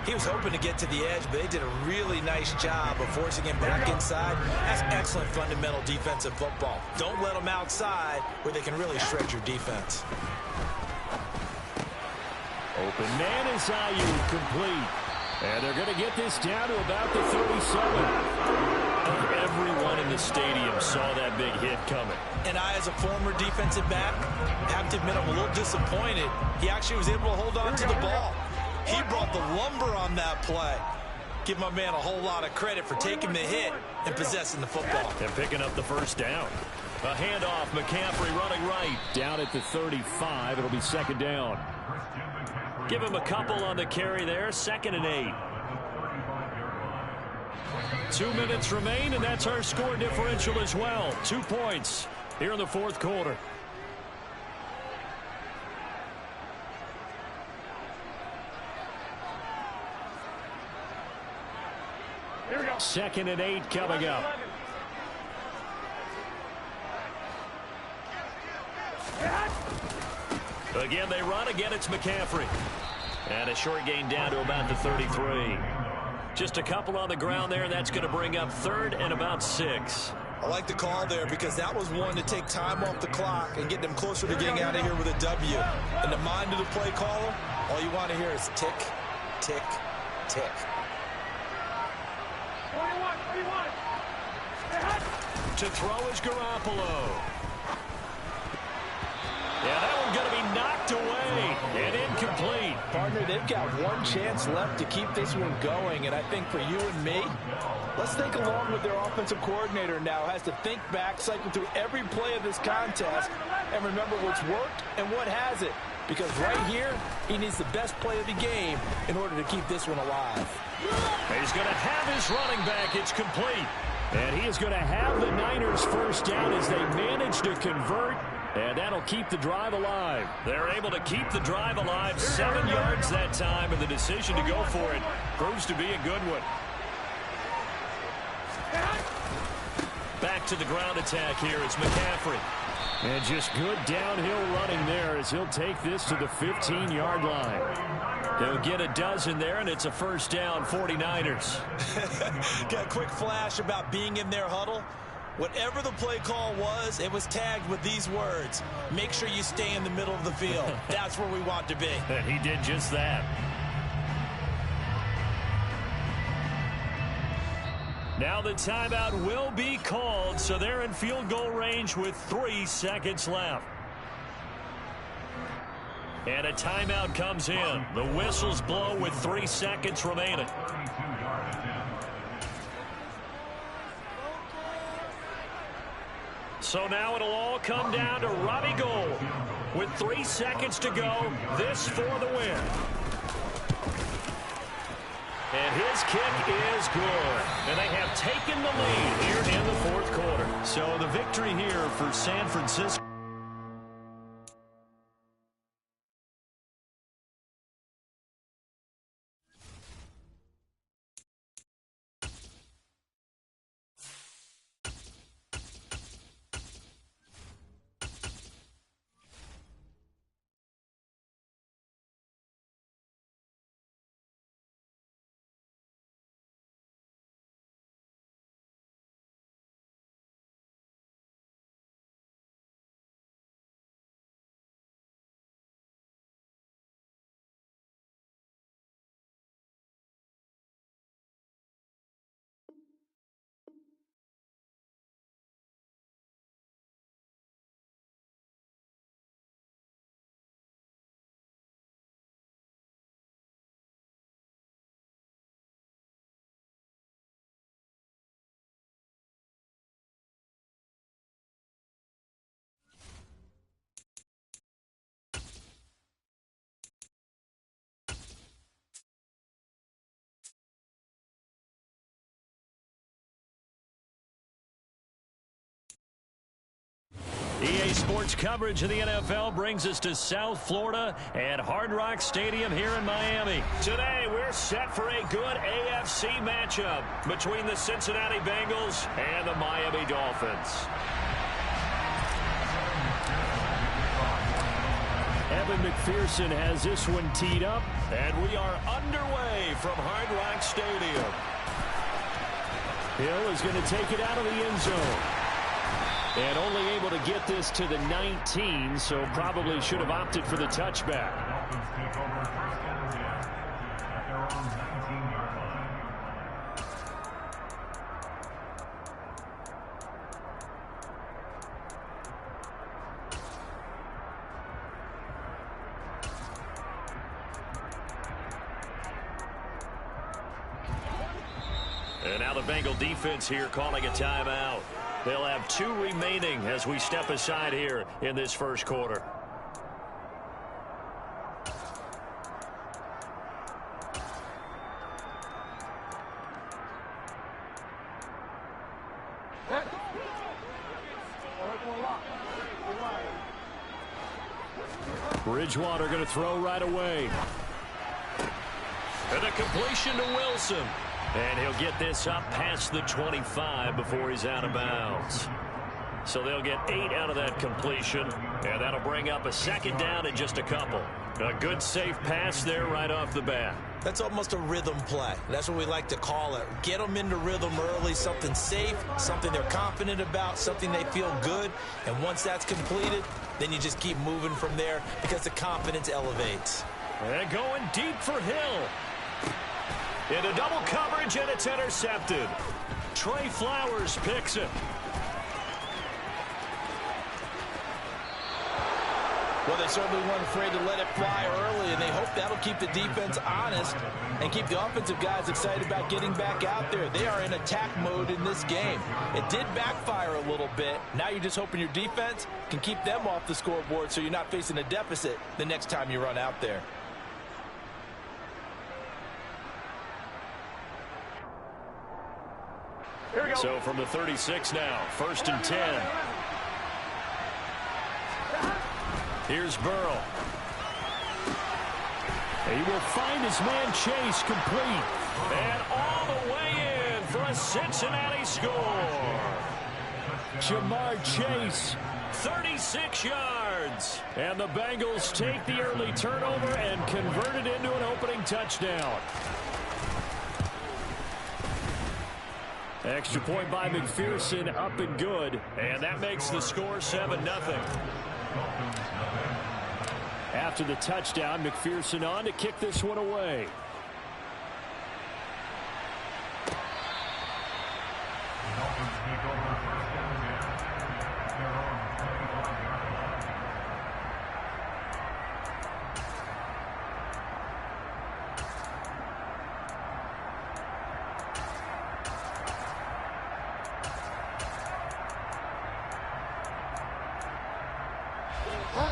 He was hoping to get to the edge, but they did a really nice job of forcing him back inside. That's excellent fundamental defensive football. Don't let them outside where they can really shred your defense. Open man is Ayuk, complete. And they're going to get this down to about the 37. Everyone in the stadium saw that big hit coming. And I, as a former defensive back, have to admit I'm a little disappointed. He actually was able to hold on to the ball. He brought the lumber on that play. Give my man a whole lot of credit for taking the hit and possessing the football. And picking up the first down. A handoff, McCaffrey running right. Down at the 35, it'll be second down. Give him a couple on the carry there, 2nd and 8. 2 minutes remain, and that's our score differential as well. 2 points here in the 4th quarter. Here we go. 2nd and 8 coming up. Again, they run. Again, it's McCaffrey. And a short gain down to about the 33. Just a couple on the ground there, and that's going to bring up 3rd and about 6. I like the call there because that was one to take time off the clock and get them closer to getting out of here with a W. In the mind of the play caller, all you want to hear is tick, tick, tick. 21. To throw is Garoppolo. Yeah, that one's going to be knocked away and incomplete. Partner, they've got one chance left to keep this one going, and I think for you and me, let's think along with their offensive coordinator now. Has to think back, cycle through every play of this contest, and remember what's worked and what hasn't. Because right here, he needs the best play of the game in order to keep this one alive. He's going to have his running back. It's complete. And he is going to have the Niners first down as they manage to convert. And that'll keep the drive alive. They're able to keep the drive alive. 7 yards that time, and the decision to go for it proves to be a good one. Back to the ground attack here. It's McCaffrey. And just good downhill running there as he'll take this to the 15-yard line. They'll get a dozen there, and it's a first down, 49ers. Got a quick flash about being in their huddle. Whatever the play call was, it was tagged with these words: make sure you stay in the middle of the field. That's where we want to be. And he did just that. Now the timeout will be called, so they're in field goal range with 3 seconds left. And a timeout comes in. The whistles blow with 3 seconds remaining. So now it'll all come down to Robbie Gould. With 3 seconds to go, this for the win. And his kick is good. And they have taken the lead here in the fourth quarter. So the victory here for San Francisco. EA Sports coverage of the NFL brings us to South Florida at Hard Rock Stadium here in Miami. Today, we're set for a good AFC matchup between the Cincinnati Bengals and the Miami Dolphins. Evan McPherson has this one teed up, and we are underway from Hard Rock Stadium. Hill is going to take it out of the end zone. And only able to get this to the 19, so probably should have opted for the touchback. And now the Bengal defense here calling a timeout. They'll have 2 remaining as we step aside here in this first quarter. Bridgewater going to throw right away. And a completion to Wilson. And he'll get this up past the 25 before he's out of bounds. So they'll get 8 out of that completion, and that'll bring up a second down in just a couple. A good, safe pass there right off the bat. That's almost a rhythm play. That's what we like to call it. Get them into rhythm early, something safe, something they're confident about, something they feel good. And once that's completed, then you just keep moving from there because the confidence elevates. And going deep for Hill. Into double coverage, and it's intercepted. Trey Flowers picks it. Well, they certainly weren't afraid to let it fly early, and they hope that'll keep the defense honest and keep the offensive guys excited about getting back out there. They are in attack mode in this game. It did backfire a little bit. Now you're just hoping your defense can keep them off the scoreboard so you're not facing a deficit the next time you run out there. Here we go. So from the 36 now, 1st and 10. Here's Burrow. He will find his man Chase complete. And all the way in for a Cincinnati score. Jamar Chase, 36 yards. And the Bengals take the early turnover and convert it into an opening touchdown. Extra point by McPherson, up and good. And that makes the score 7-0. After the touchdown, McPherson on to kick this one away.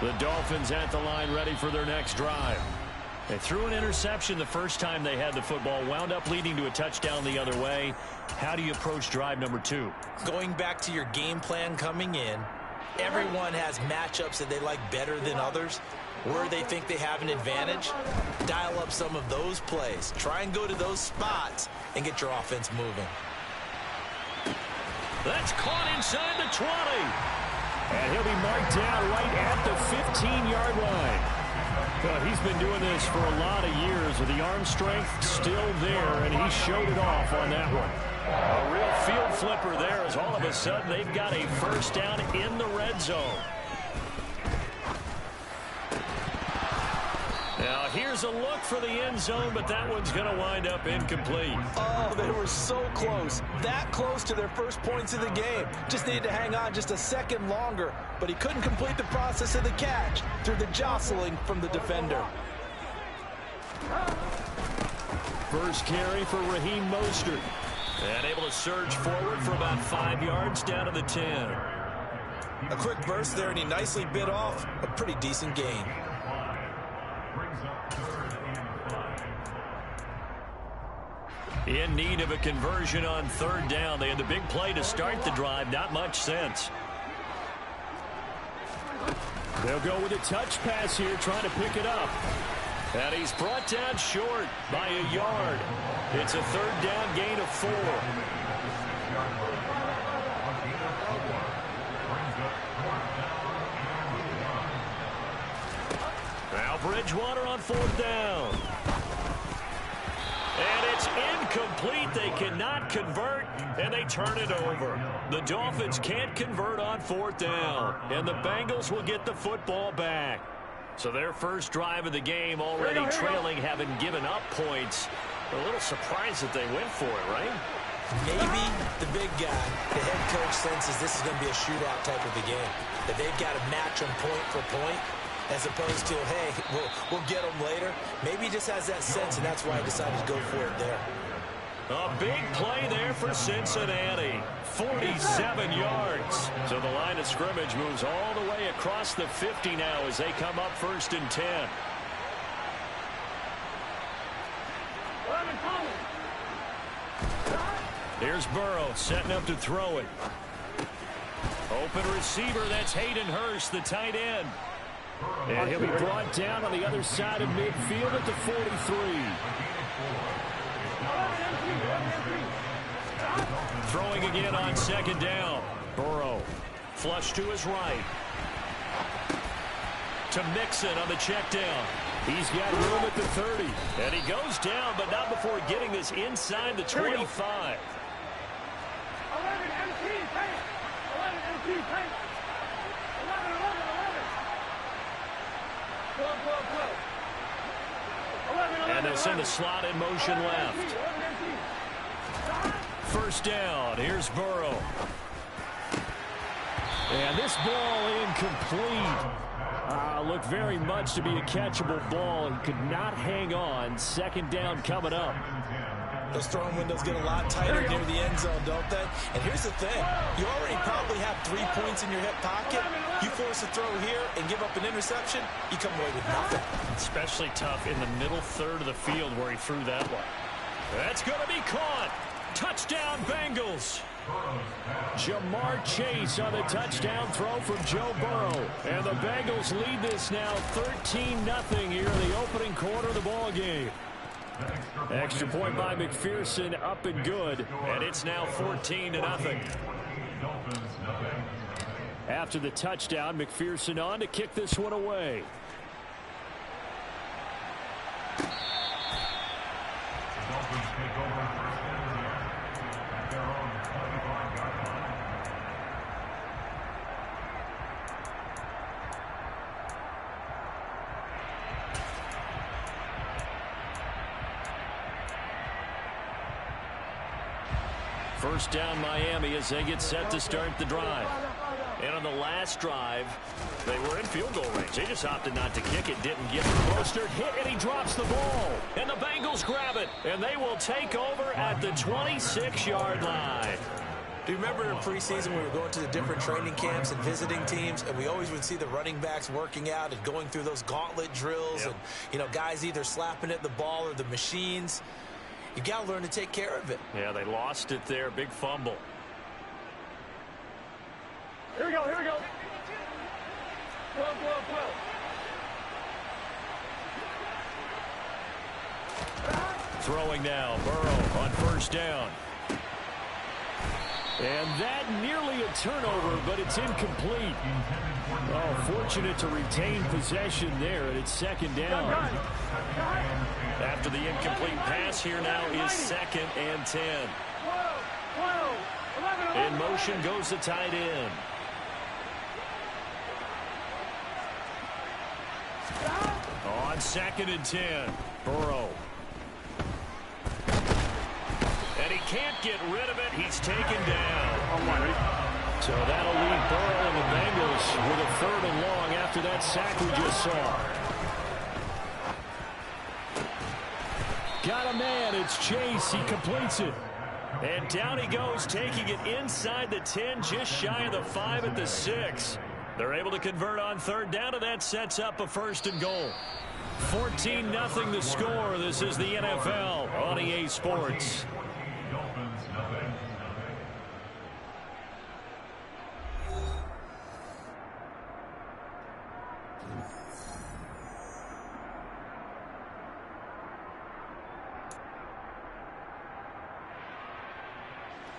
The Dolphins at the line ready for their next drive. They threw an interception the first time they had the football, wound up leading to a touchdown the other way. How do you approach drive number 2? Going back to your game plan coming in, everyone has matchups that they like better than others. Where they think they have an advantage, dial up some of those plays. Try and go to those spots and get your offense moving. That's caught inside the 20. And he'll be marked down right at the 15-yard line. Well, he's been doing this for a lot of years with the arm strength still there, and he showed it off on that one. A real field flipper there as all of a sudden they've got a first down in the red zone. Now here's a look for the end zone, but that one's going to wind up incomplete. Oh, they were so close. That close to their first points of the game. Just needed to hang on just a second longer, but he couldn't complete the process of the catch through the jostling from the defender. First carry for Raheem Mostert. And able to surge forward for about 5 yards down to the 10. A quick burst there, and he nicely bit off a pretty decent gain. In need of a conversion on 3rd down. They had the big play to start the drive. Not much sense. They'll go with a touch pass here, trying to pick it up. And he's brought down short by a yard. It's a 3rd down gain of 4. Now Bridgewater on 4th down. And it's incomplete. They cannot convert, and they turn it over. The Dolphins can't convert on 4th down, and the Bengals will get the football back. So their first drive of the game already trailing, having given up points. A little surprised that they went for it, right? Maybe the big guy, the head coach, senses this is going to be a shootout type of a game. That they've got to match them point for point, as opposed to, hey, we'll get them later. Maybe he just has that sense, and that's why he decided to go for it there. A big play there for Cincinnati. 47 yards. So the line of scrimmage moves all the way across the 50 now as they come up 1st and 10. Here's Burrow setting up to throw it. Open receiver, that's Hayden Hurst, the tight end. And he'll be brought down on the other side of midfield at the 43. Throwing again on 2nd down. Burrow, flush to his right. To Mixon on the check down. He's got room at the 30. And he goes down, but not before getting this inside the 25. 11 MC paint. 11 MC paint. 11. 12. And they'll send the slot in motion left. 1st down. Here's Burrow. And this ball incomplete. Looked very much to be a catchable ball. He could not hang on. Second down coming up. Those throwing windows get a lot tighter near the end zone, don't they? And here's the thing. You already probably have 3 points in your hip pocket. You force a throw here and give up an interception, you come away with nothing. Especially tough in the middle third of the field where he threw that one. That's going to be caught. Touchdown, Bengals. Jamar Chase on the touchdown throw from Joe Burrow. And the Bengals lead this now 13-0 here in the opening quarter of the ball game. Extra point by McPherson, up and good. And it's now 14-0. After the touchdown, McPherson on to kick this one away. First down Miami as they get set to start the drive. And on the last drive, they were in field goal range. They just opted not to kick it, didn't get it. Mostert hit, and he drops the ball. And the Bengals grab it, and they will take over at the 26-yard line. Do you remember in preseason we were going to the different training camps and visiting teams, and we always would see the running backs working out and going through those gauntlet drills, and, you know, guys either slapping at the ball or the machines. You got to learn to take care of it. Yeah, they lost it there. Big fumble. Here we go, here we go. 12, 12, 12. Throwing now, Burrow on first down. And that nearly a turnover, but it's incomplete. Oh, fortunate to retain possession there, and it's second down. After the incomplete pass, here now is 2nd and 10. 12, 11, In motion goes the tight end. On 2nd and 10, Burrow. And he can't get rid of it. He's taken down. So that'll leave Burrow and the Bengals with a 3rd and long after that sack we just saw. Got a man. It's Chase. He completes it. And down he goes, taking it inside the 10, just shy of the 5 at the 6. They're able to convert on 3rd down, and that sets up a 1st and goal. 14-0 the score. This is the NFL on EA Sports.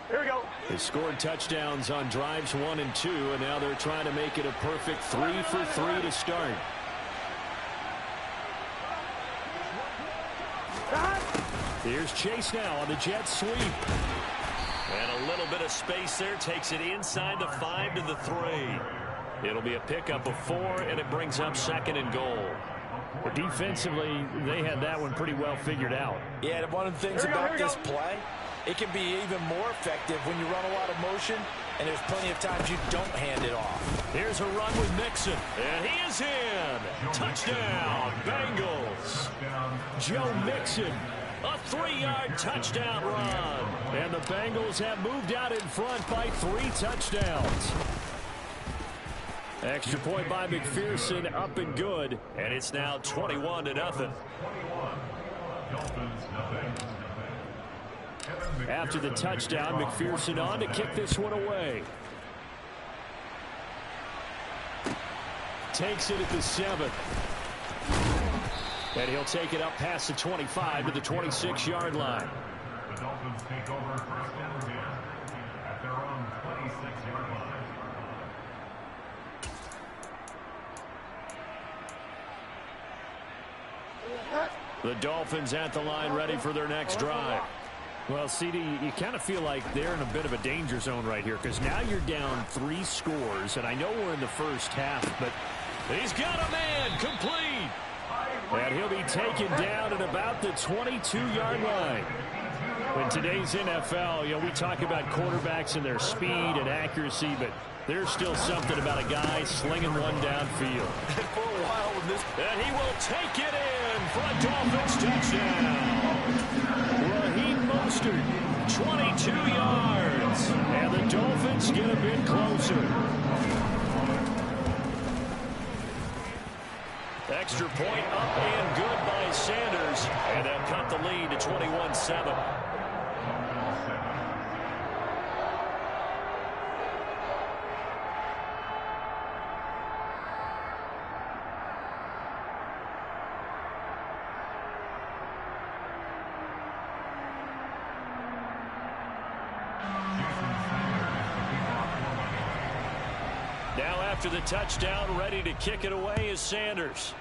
Here we go. They scored touchdowns on drives 1 and 2, and now they're trying to make it a perfect 3 for 3 to start. Here's Chase now on the jet sweep. And a little bit of space there, takes it inside the 5 to the 3. It'll be a pickup of 4, and it brings up 2nd and goal. But defensively, they had that one pretty well figured out. Yeah, and one of the things about this play, it can be even more effective when you run a lot of motion, and there's plenty of times you don't hand it off. Here's a run with Mixon, and he is in. Touchdown, Bengals. Joe Mixon, a 3-yard touchdown run. And the Bengals have moved out in front by 3 touchdowns. Extra point by McPherson, up and good. And it's now 21-0. After the touchdown, McPherson on to kick this one away. Takes it at the 7. And he'll take it up past the 25 to the 26-yard line. The Dolphins take over 1st and 10 at their own 26-yard line. The Dolphins at the line, ready for their next drive. Well, CD, you kind of feel like they're in a bit of a danger zone right here, because now you're down 3 scores, and I know we're in the first half, but he's got a man complete. And he'll be taken down at about the 22-yard line. In today's NFL, we talk about quarterbacks and their speed and accuracy, but there's still something about a guy slinging one downfield. For a while with this. And he will take it in for a Dolphins touchdown. Raheem Mostert, 22 yards. And the Dolphins get a bit closer. Extra point up and good by Sanders. And they'll cut the lead to 21-7. Now after the touchdown, ready to kick it away is Sanders.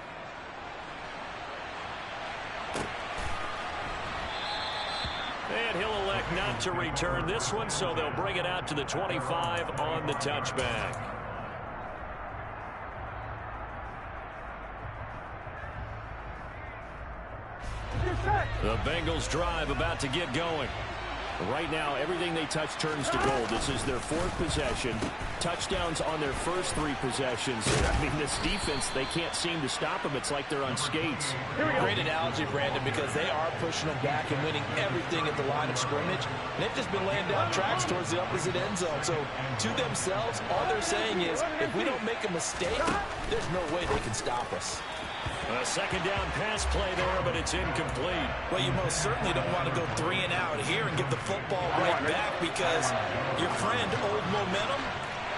And he'll elect not to return this one, so they'll bring it out to the 25 on the touchback. The Bengals drive about to get going. Right now, everything they touch turns to gold. This is their fourth possession. Touchdowns on their first three possessions. I mean, this defense, they can't seem to stop them. It's like they're on skates. Great analogy, Brandon, because they are pushing them back and winning everything at the line of scrimmage. And they've just been laying down tracks towards the opposite end zone. So, to themselves, all they're saying is, if we don't make a mistake, there's no way they can stop us. A second down pass play there, but it's incomplete. Well, you most certainly don't want to go 3 and out here and give the football right back, because your friend, Old Momentum,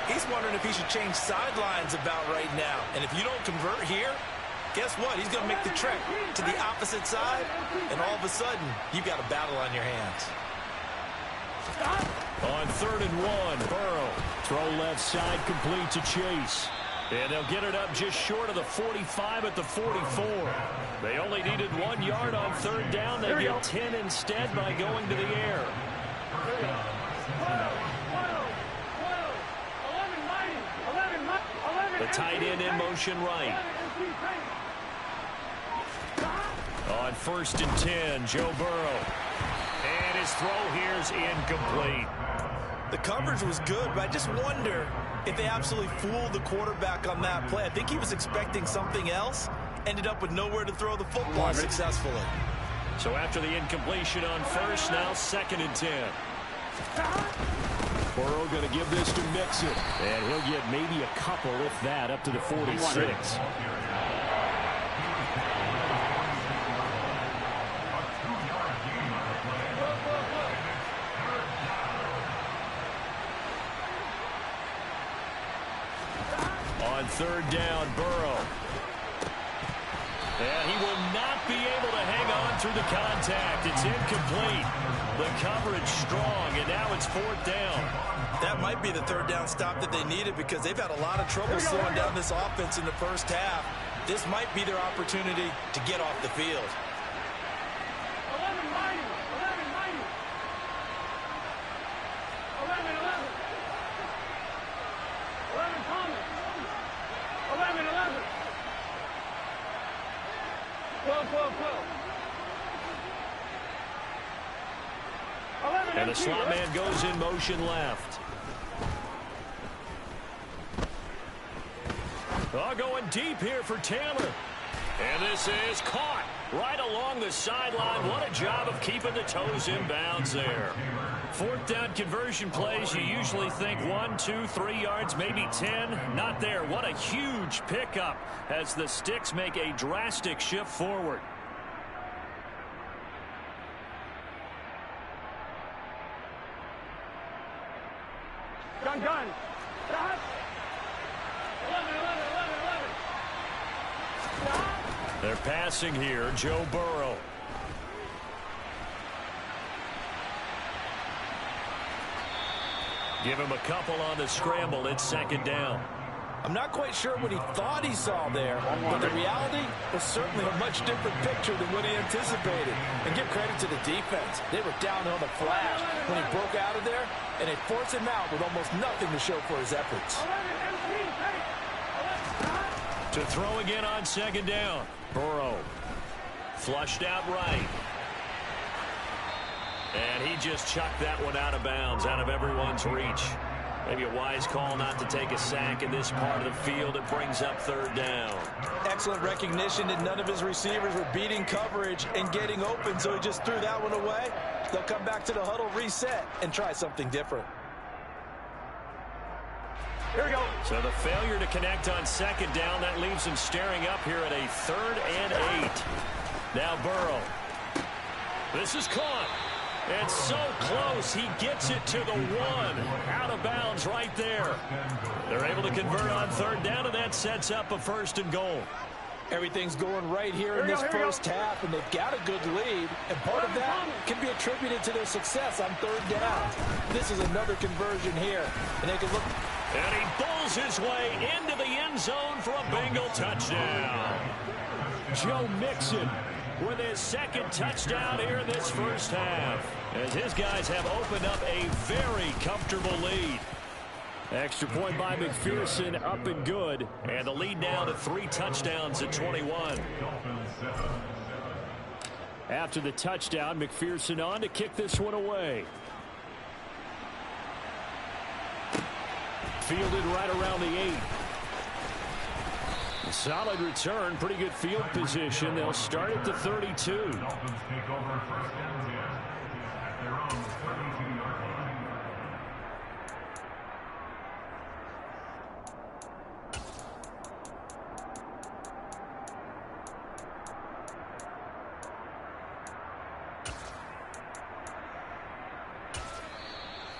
he's wondering if he should change sidelines about right now. And if you don't convert here, guess what? He's going to make the trek to the opposite side, and all of a sudden, you've got a battle on your hands. On 3rd and 1, Burrow. Throw left side complete to Chase. And they'll get it up just short of the 45 at the 44. They only needed 1 yard on 3rd down. They get 10 instead by going to the air. The tight end in motion right. On 1st and 10, Joe Burrow. And his throw here is incomplete. The coverage was good, but I just wonder if they absolutely fooled the quarterback on that play. I think he was expecting something else, ended up with nowhere to throw the football successfully. So after the incompletion on 1st, now 2nd and 10. Burrow going to give this to Mixon. And he'll get maybe a couple, if that, up to the 46. On 3rd down, Burrow. And he will not be able to hang on through the contact. It's incomplete. The coverage strong, and now it's 4th down. That might be the 3rd down stop that they needed, because they've had a lot of trouble slowing down this offense in the first half. This might be their opportunity to get off the field. 12. And the slot man goes in motion left. Oh, going deep here for Taylor. And this is caught right along the sideline. What a job of keeping the toes in bounds there. 4th down conversion plays, you usually think 1, 2, 3 yards, maybe 10. Not there. What a huge pickup as the Sticks make a drastic shift forward. Gun. Stop. 11. Stop. They're passing here. Joe Burrow. Give him a couple on the scramble. It's 2nd down. I'm not quite sure what he thought he saw there, but the reality was certainly a much different picture than what he anticipated. And give credit to the defense. They were down on the flash when he broke out of there, and they forced him out with almost nothing to show for his efforts. To throw again on 2nd down. Burrow. Flushed out right. And he just chucked that one out of bounds, out of everyone's reach. Maybe a wise call not to take a sack in this part of the field. It brings up third down. Excellent recognition that none of his receivers were beating coverage and getting open, so he just threw that one away. They'll come back to the huddle, reset, and try something different. Here we go. So the failure to connect on second down, that leaves him staring up here at a 3rd and 8. Now Burrow. This is caught. It's so close. He gets it to the 1. Out of bounds right there. They're able to convert on third down, and that sets up a 1st and goal. Everything's going right here in this first half, and they've got a good lead, and part of that can be attributed to their success on third down. This is another conversion here, and they can look. And he bowls his way into the end zone for a Bengal touchdown. Joe Mixon with his 2nd touchdown here in this first half, as his guys have opened up a very comfortable lead. Extra point by McPherson, up and good. And the lead now to 3 touchdowns at 21. After the touchdown, McPherson on to kick this one away. Fielded right around the 8. Solid return, pretty good field position. They'll start at the 32. Dolphins take over 1st and 10 at their own 32-yard line.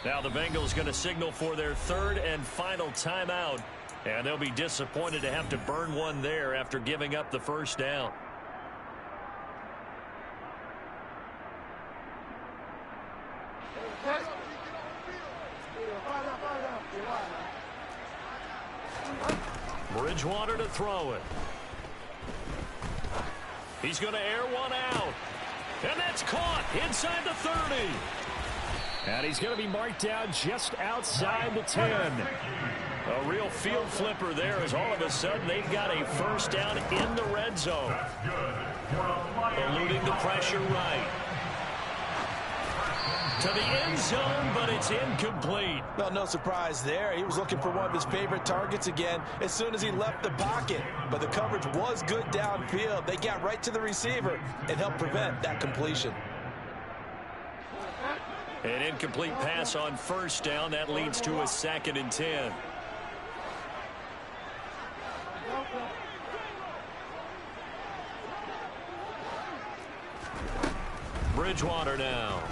Now the Bengals going to signal for their 3rd and final timeout. And they'll be disappointed to have to burn one there after giving up the first down. Bridgewater to throw it. He's going to air one out. And that's caught inside the 30. And he's going to be marked down just outside the 10. A real field flipper there, as all of a sudden they've got a first down in the red zone. Eluding the pressure right. To the end zone, but it's incomplete. Well, no surprise there. He was looking for one of his favorite targets again as soon as he left the pocket. But the coverage was good downfield. They got right to the receiver and helped prevent that completion. An incomplete pass on first down. That leads to a 2nd and 10. Bridgewater now.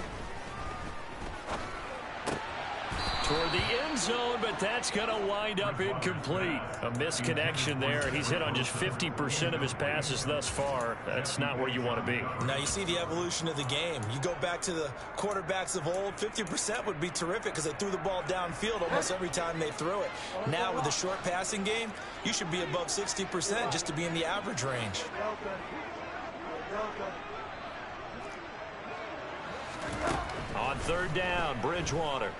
Toward the end zone, but that's going to wind up incomplete. A misconnection there. He's hit on just 50% of his passes thus far. That's not where you want to be. Now you see the evolution of the game. You go back to the quarterbacks of old, 50% would be terrific because they threw the ball downfield almost every time they threw it. Now with the short passing game, you should be above 60% just to be in the average range. On third down, Bridgewater.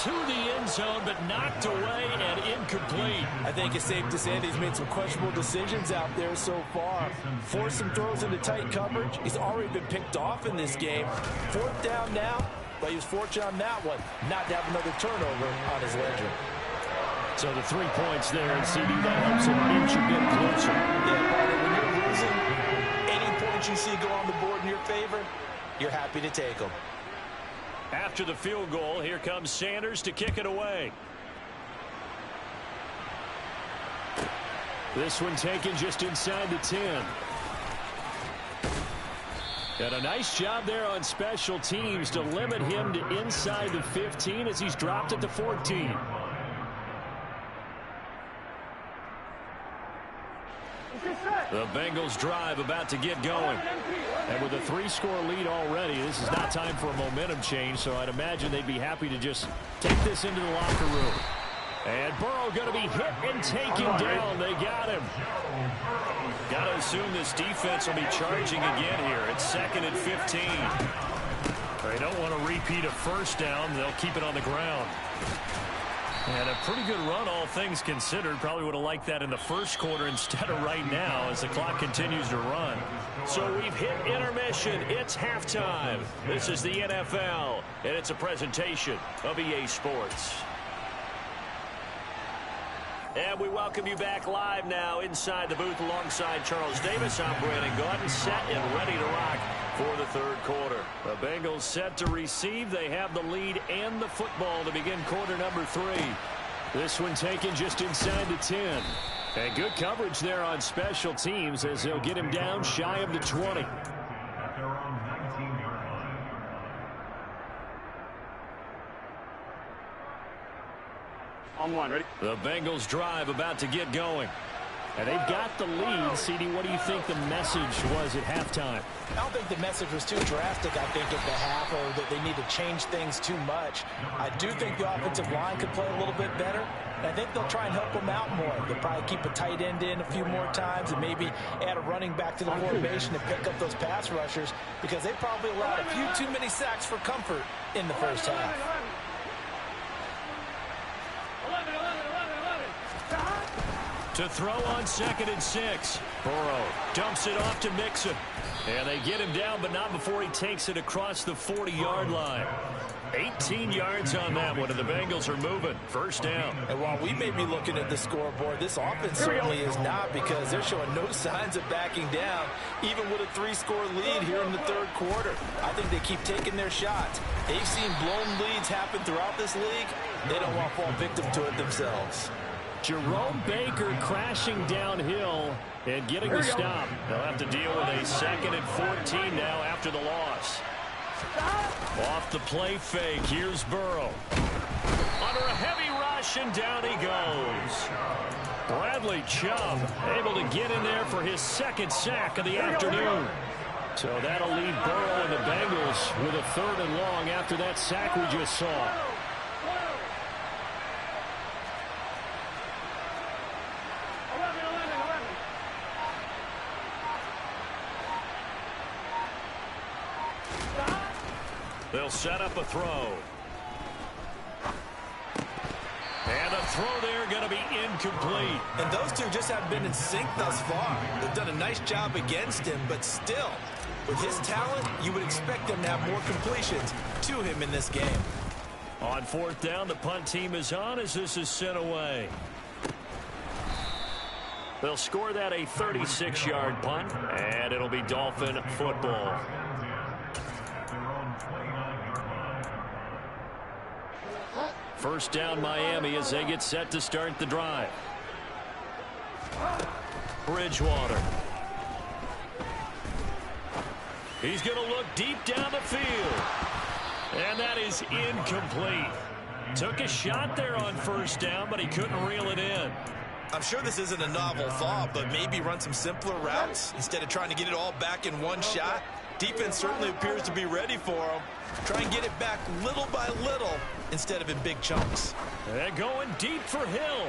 To the end zone, but knocked away and incomplete. I think it's safe to say that he's made some questionable decisions out there so far. Forced some throws into tight coverage. He's already been picked off in this game. 4th down now, but he was fortunate on that one not to have another turnover on his ledger. So the 3 points there, and CD, that helps him inch a bit closer. Yeah, partner, when you're losing, any points you see go on the board in your favor, you're happy to take them. After the field goal, here comes Sanders to kick it away. This one taken just inside the 10. And a nice job there on special teams to limit him to inside the 15 as he's dropped at the 14. The Bengals drive about to get going. And with a 3-score lead already, this is not time for a momentum change, so I'd imagine they'd be happy to just take this into the locker room. And Burrow going to be hit and taken down. They got him. Got to assume this defense will be charging again here. It's 2nd and 15. They don't want to repeat a first down. They'll keep it on the ground. And a pretty good run, all things considered. Probably would have liked that in the first quarter instead of right now as the clock continues to run. So we've hit intermission. It's halftime. This is the NFL, and it's a presentation of EA Sports. And we welcome you back live now inside the booth alongside Charles Davis. I'm Brandon Gaudin, set and ready to rock for the third quarter. The Bengals set to receive. They have the lead and the football to begin quarter number 3. This one taken just inside the 10. And good coverage there on special teams as they'll get him down shy of the 20. At their own 19-yard line. On one, ready? The Bengals drive about to get going. And they've got the lead. CD, what do you think the message was at halftime? I don't think the message was too drastic, I think, at the half, or that they need to change things too much. I do think the offensive line could play a little bit better. And I think they'll try and help them out more. They'll probably keep a tight end in a few more times and maybe add a running back to the formation and pick up those pass rushers because they probably allowed a few too many sacks for comfort in the first half. 11. To throw on 2nd and 6. Burrow dumps it off to Mixon. And they get him down, but not before he takes it across the 40-yard line. 18 yards on that one, and the Bengals are moving. First down. And while we may be looking at the scoreboard, this offense certainly is not because they're showing no signs of backing down, even with a 3-score lead here in the third quarter. I think they keep taking their shots. They've seen blown leads happen throughout this league. They don't want to fall victim to it themselves. Jerome Baker crashing downhill and getting the stop. They'll have to deal with a 2nd and 14 now after the loss. Off the play fake, here's Burrow. Under a heavy rush, and down he goes. Bradley Chubb able to get in there for his 2nd sack of the afternoon. So that'll leave Burrow and the Bengals with a 3rd and long after that sack we just saw. They'll set up a throw. And a throw there going to be incomplete. And those two just haven't been in sync thus far. They've done a nice job against him, but still, with his talent, you would expect them to have more completions to him in this game. On 4th down, the punt team is on as this is sent away. They'll score that a 36-yard punt, and it'll be Dolphin football. First down Miami as they get set to start the drive. Bridgewater. He's going to look deep down the field. And that is incomplete. Took a shot there on first down, but he couldn't reel it in. I'm sure this isn't a novel thought, but maybe run some simpler routes instead of trying to get it all back in one shot. Defense certainly appears to be ready for him. Try and get it back little by little instead of in big chunks. They're going deep for Hill.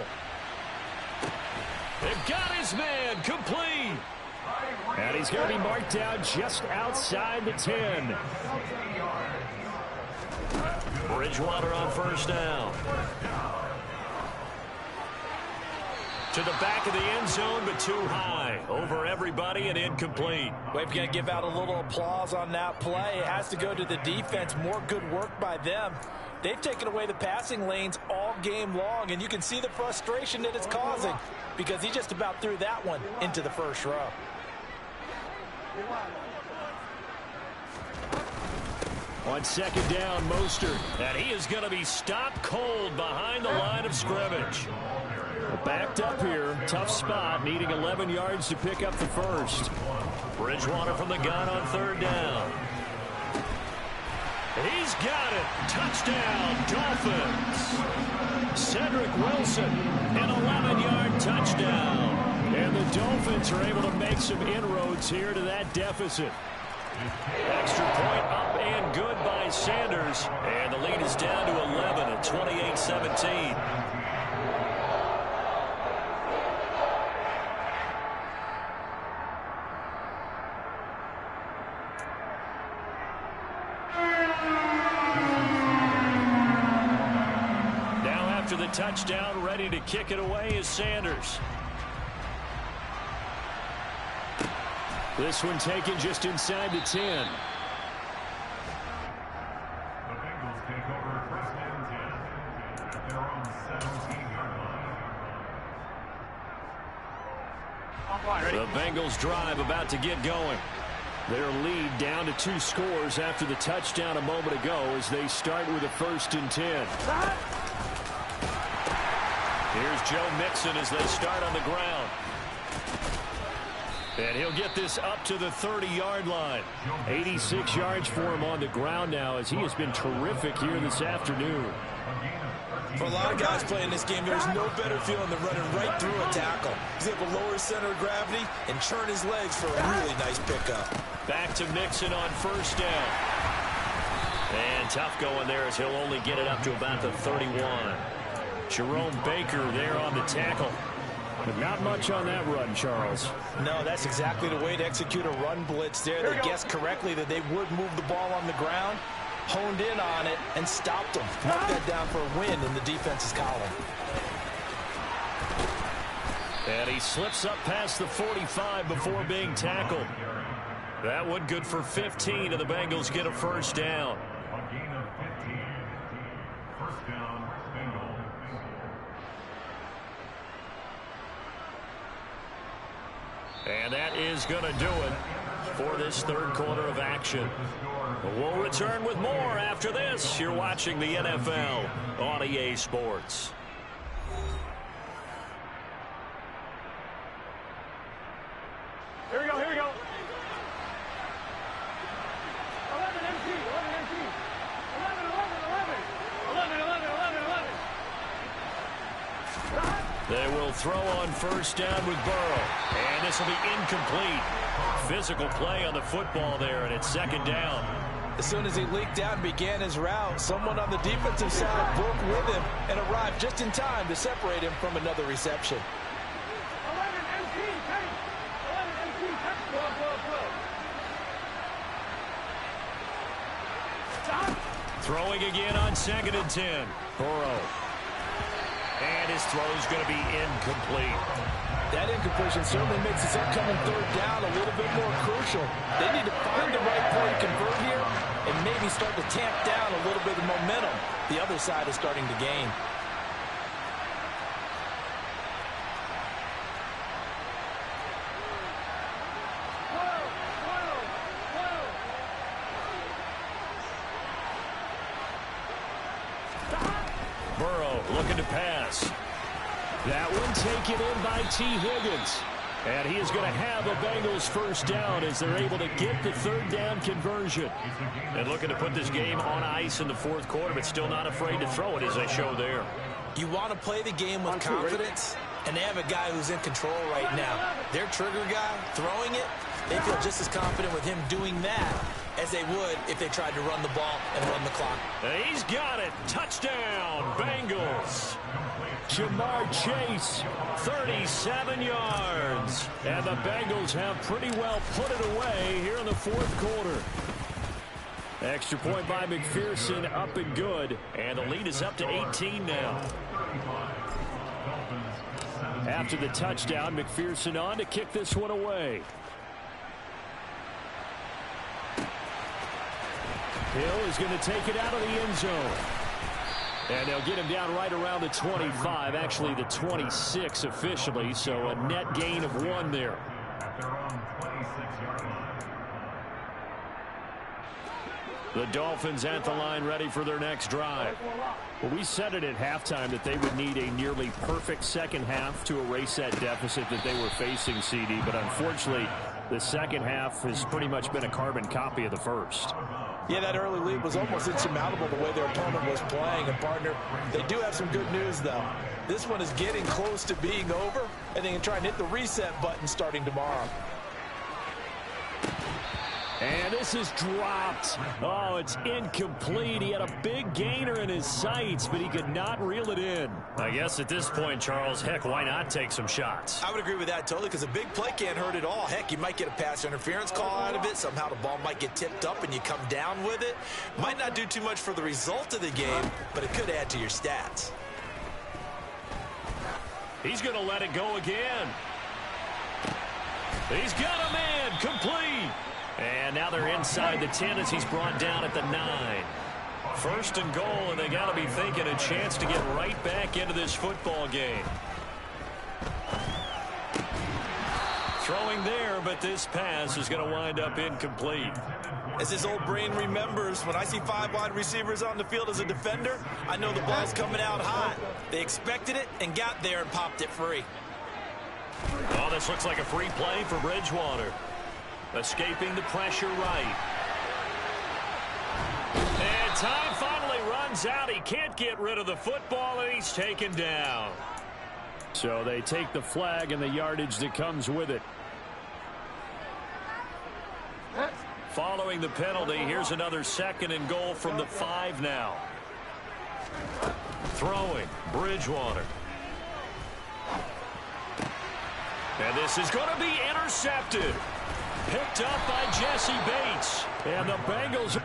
They've got his man complete. And he's going to be marked down just outside the 10. Bridgewater on first down. To the back of the end zone, but too high. Over everybody and incomplete. We've got to give out a little applause on that play. It has to go to the defense. More good work by them. They've taken away the passing lanes all game long, and you can see the frustration that it's causing because he just about threw that one into the first row. On 2nd down, Mostert. And he is going to be stopped cold behind the line of scrimmage. Backed up here, tough spot, needing 11 yards to pick up the first. Bridgewater from the gun on 3rd down. He's got it. Touchdown, Dolphins. Cedric Wilson, an 11-yard touchdown. And the Dolphins are able to make some inroads here to that deficit. Extra point up and good by Sanders. And the lead is down to 11 at 28-17. after the touchdown, ready to kick it away is Sanders. This one taken just inside the 10. The Bengals take over first and 10 at their own 17-yard line. The Bengals drive about to get going. Their lead down to 2 scores after the touchdown a moment ago as they start with a 1st and 10. Here's Joe Mixon as they start on the ground. And he'll get this up to the 30-yard line. 86 yards for him on the ground now as he has been terrific here this afternoon. For a lot of guys playing this game, there's no better feeling than running right through a tackle. He's able to lower his center of gravity and churn his legs for a really nice pickup. Back to Mixon on 1st down. And tough going there as he'll only get it up to about the 31. Jerome Baker there on the tackle. But not much on that run, Charles. No, that's exactly the way to execute a run blitz there. They guessed correctly that they would move the ball on the ground, honed in on it, and stopped them. Mark that down for a win in the defense's column. And he slips up past the 45 before being tackled. That one good for 15, and the Bengals get a 1st down. A gain of 15. First down, Bengals. And that is going to do it for this 3rd quarter of action. We'll return with more after this. You're watching the NFL on EA Sports. Here we go, here we go. 11 MC, 11 MC. 11, 11, 11. 11, 11, 11, 11. They will throw on 1st down with Burrow. And this will be incomplete. Physical play on the football there, and it's 2nd down. As soon as he leaked out and began his route, someone on the defensive side broke with him and arrived just in time to separate him from another reception. 11 MC, 10. 11 MC, 10. Stop. Throwing again on 2nd and 10. Burrow. And his throw is going to be incomplete. That incompletion certainly makes this upcoming 3rd down a little bit more crucial. They need to find the right play to convert here and maybe start to tamp down a little bit of momentum the other side is starting to gain. Burrow looking to pass. That one taken in by T. Higgins. And he is going to have a Bengals 1st down as they're able to get the 3rd down conversion. And looking to put this game on ice in the 4th quarter, but still not afraid to throw it as they show there. You want to play the game with confidence, and they have a guy who's in control right now. Their trigger guy, throwing it, they feel just as confident with him doing that as they would if they tried to run the ball and run the clock. And he's got it. Touchdown, Bengals. Jamar Chase, 37 yards. And the Bengals have pretty well put it away here in the 4th quarter. Extra point by McPherson, up and good. And the lead is up to 18 now. After the touchdown, McPherson on to kick this one away. Hill is going to take it out of the end zone. And they'll get him down right around the 25, actually the 26 officially, so a net gain of 1 there. At their own 26-yard line. The Dolphins at the line ready for their next drive. Well, we said it at halftime that they would need a nearly perfect 2nd half to erase that deficit that they were facing, CD, but unfortunately the 2nd half has pretty much been a carbon copy of the 1st. Yeah, that early lead was almost insurmountable the way their opponent was playing. And, partner, they do have some good news, though. This one is getting close to being over, and they can try and hit the reset button starting tomorrow. And this is dropped. Oh, it's incomplete. He had a big gainer in his sights, but he could not reel it in. I guess at this point, Charles, heck, why not take some shots? I would agree with that totally because a big play can't hurt at all. Heck, you might get a pass interference call out of it. Somehow the ball might get tipped up and you come down with it. Might not do too much for the result of the game, but it could add to your stats. He's going to let it go again. He's got a man, complete. And now they're inside the 10 as he's brought down at the 9. First and goal, and they got to be thinking a chance to get right back into this football game. Throwing there, but this pass is going to wind up incomplete. As his old brain remembers, when I see 5 wide receivers on the field as a defender, I know the ball's coming out hot. They expected it and got there and popped it free. Oh, this looks like a free play for Bridgewater. Escaping the pressure right. And time finally runs out. He can't get rid of the football, and he's taken down. So they take the flag and the yardage that comes with it. Following the penalty, here's another second and goal from the 5 now. Throwing, Bridgewater. And this is going to be intercepted. Picked up by Jesse Bates. And the Bengals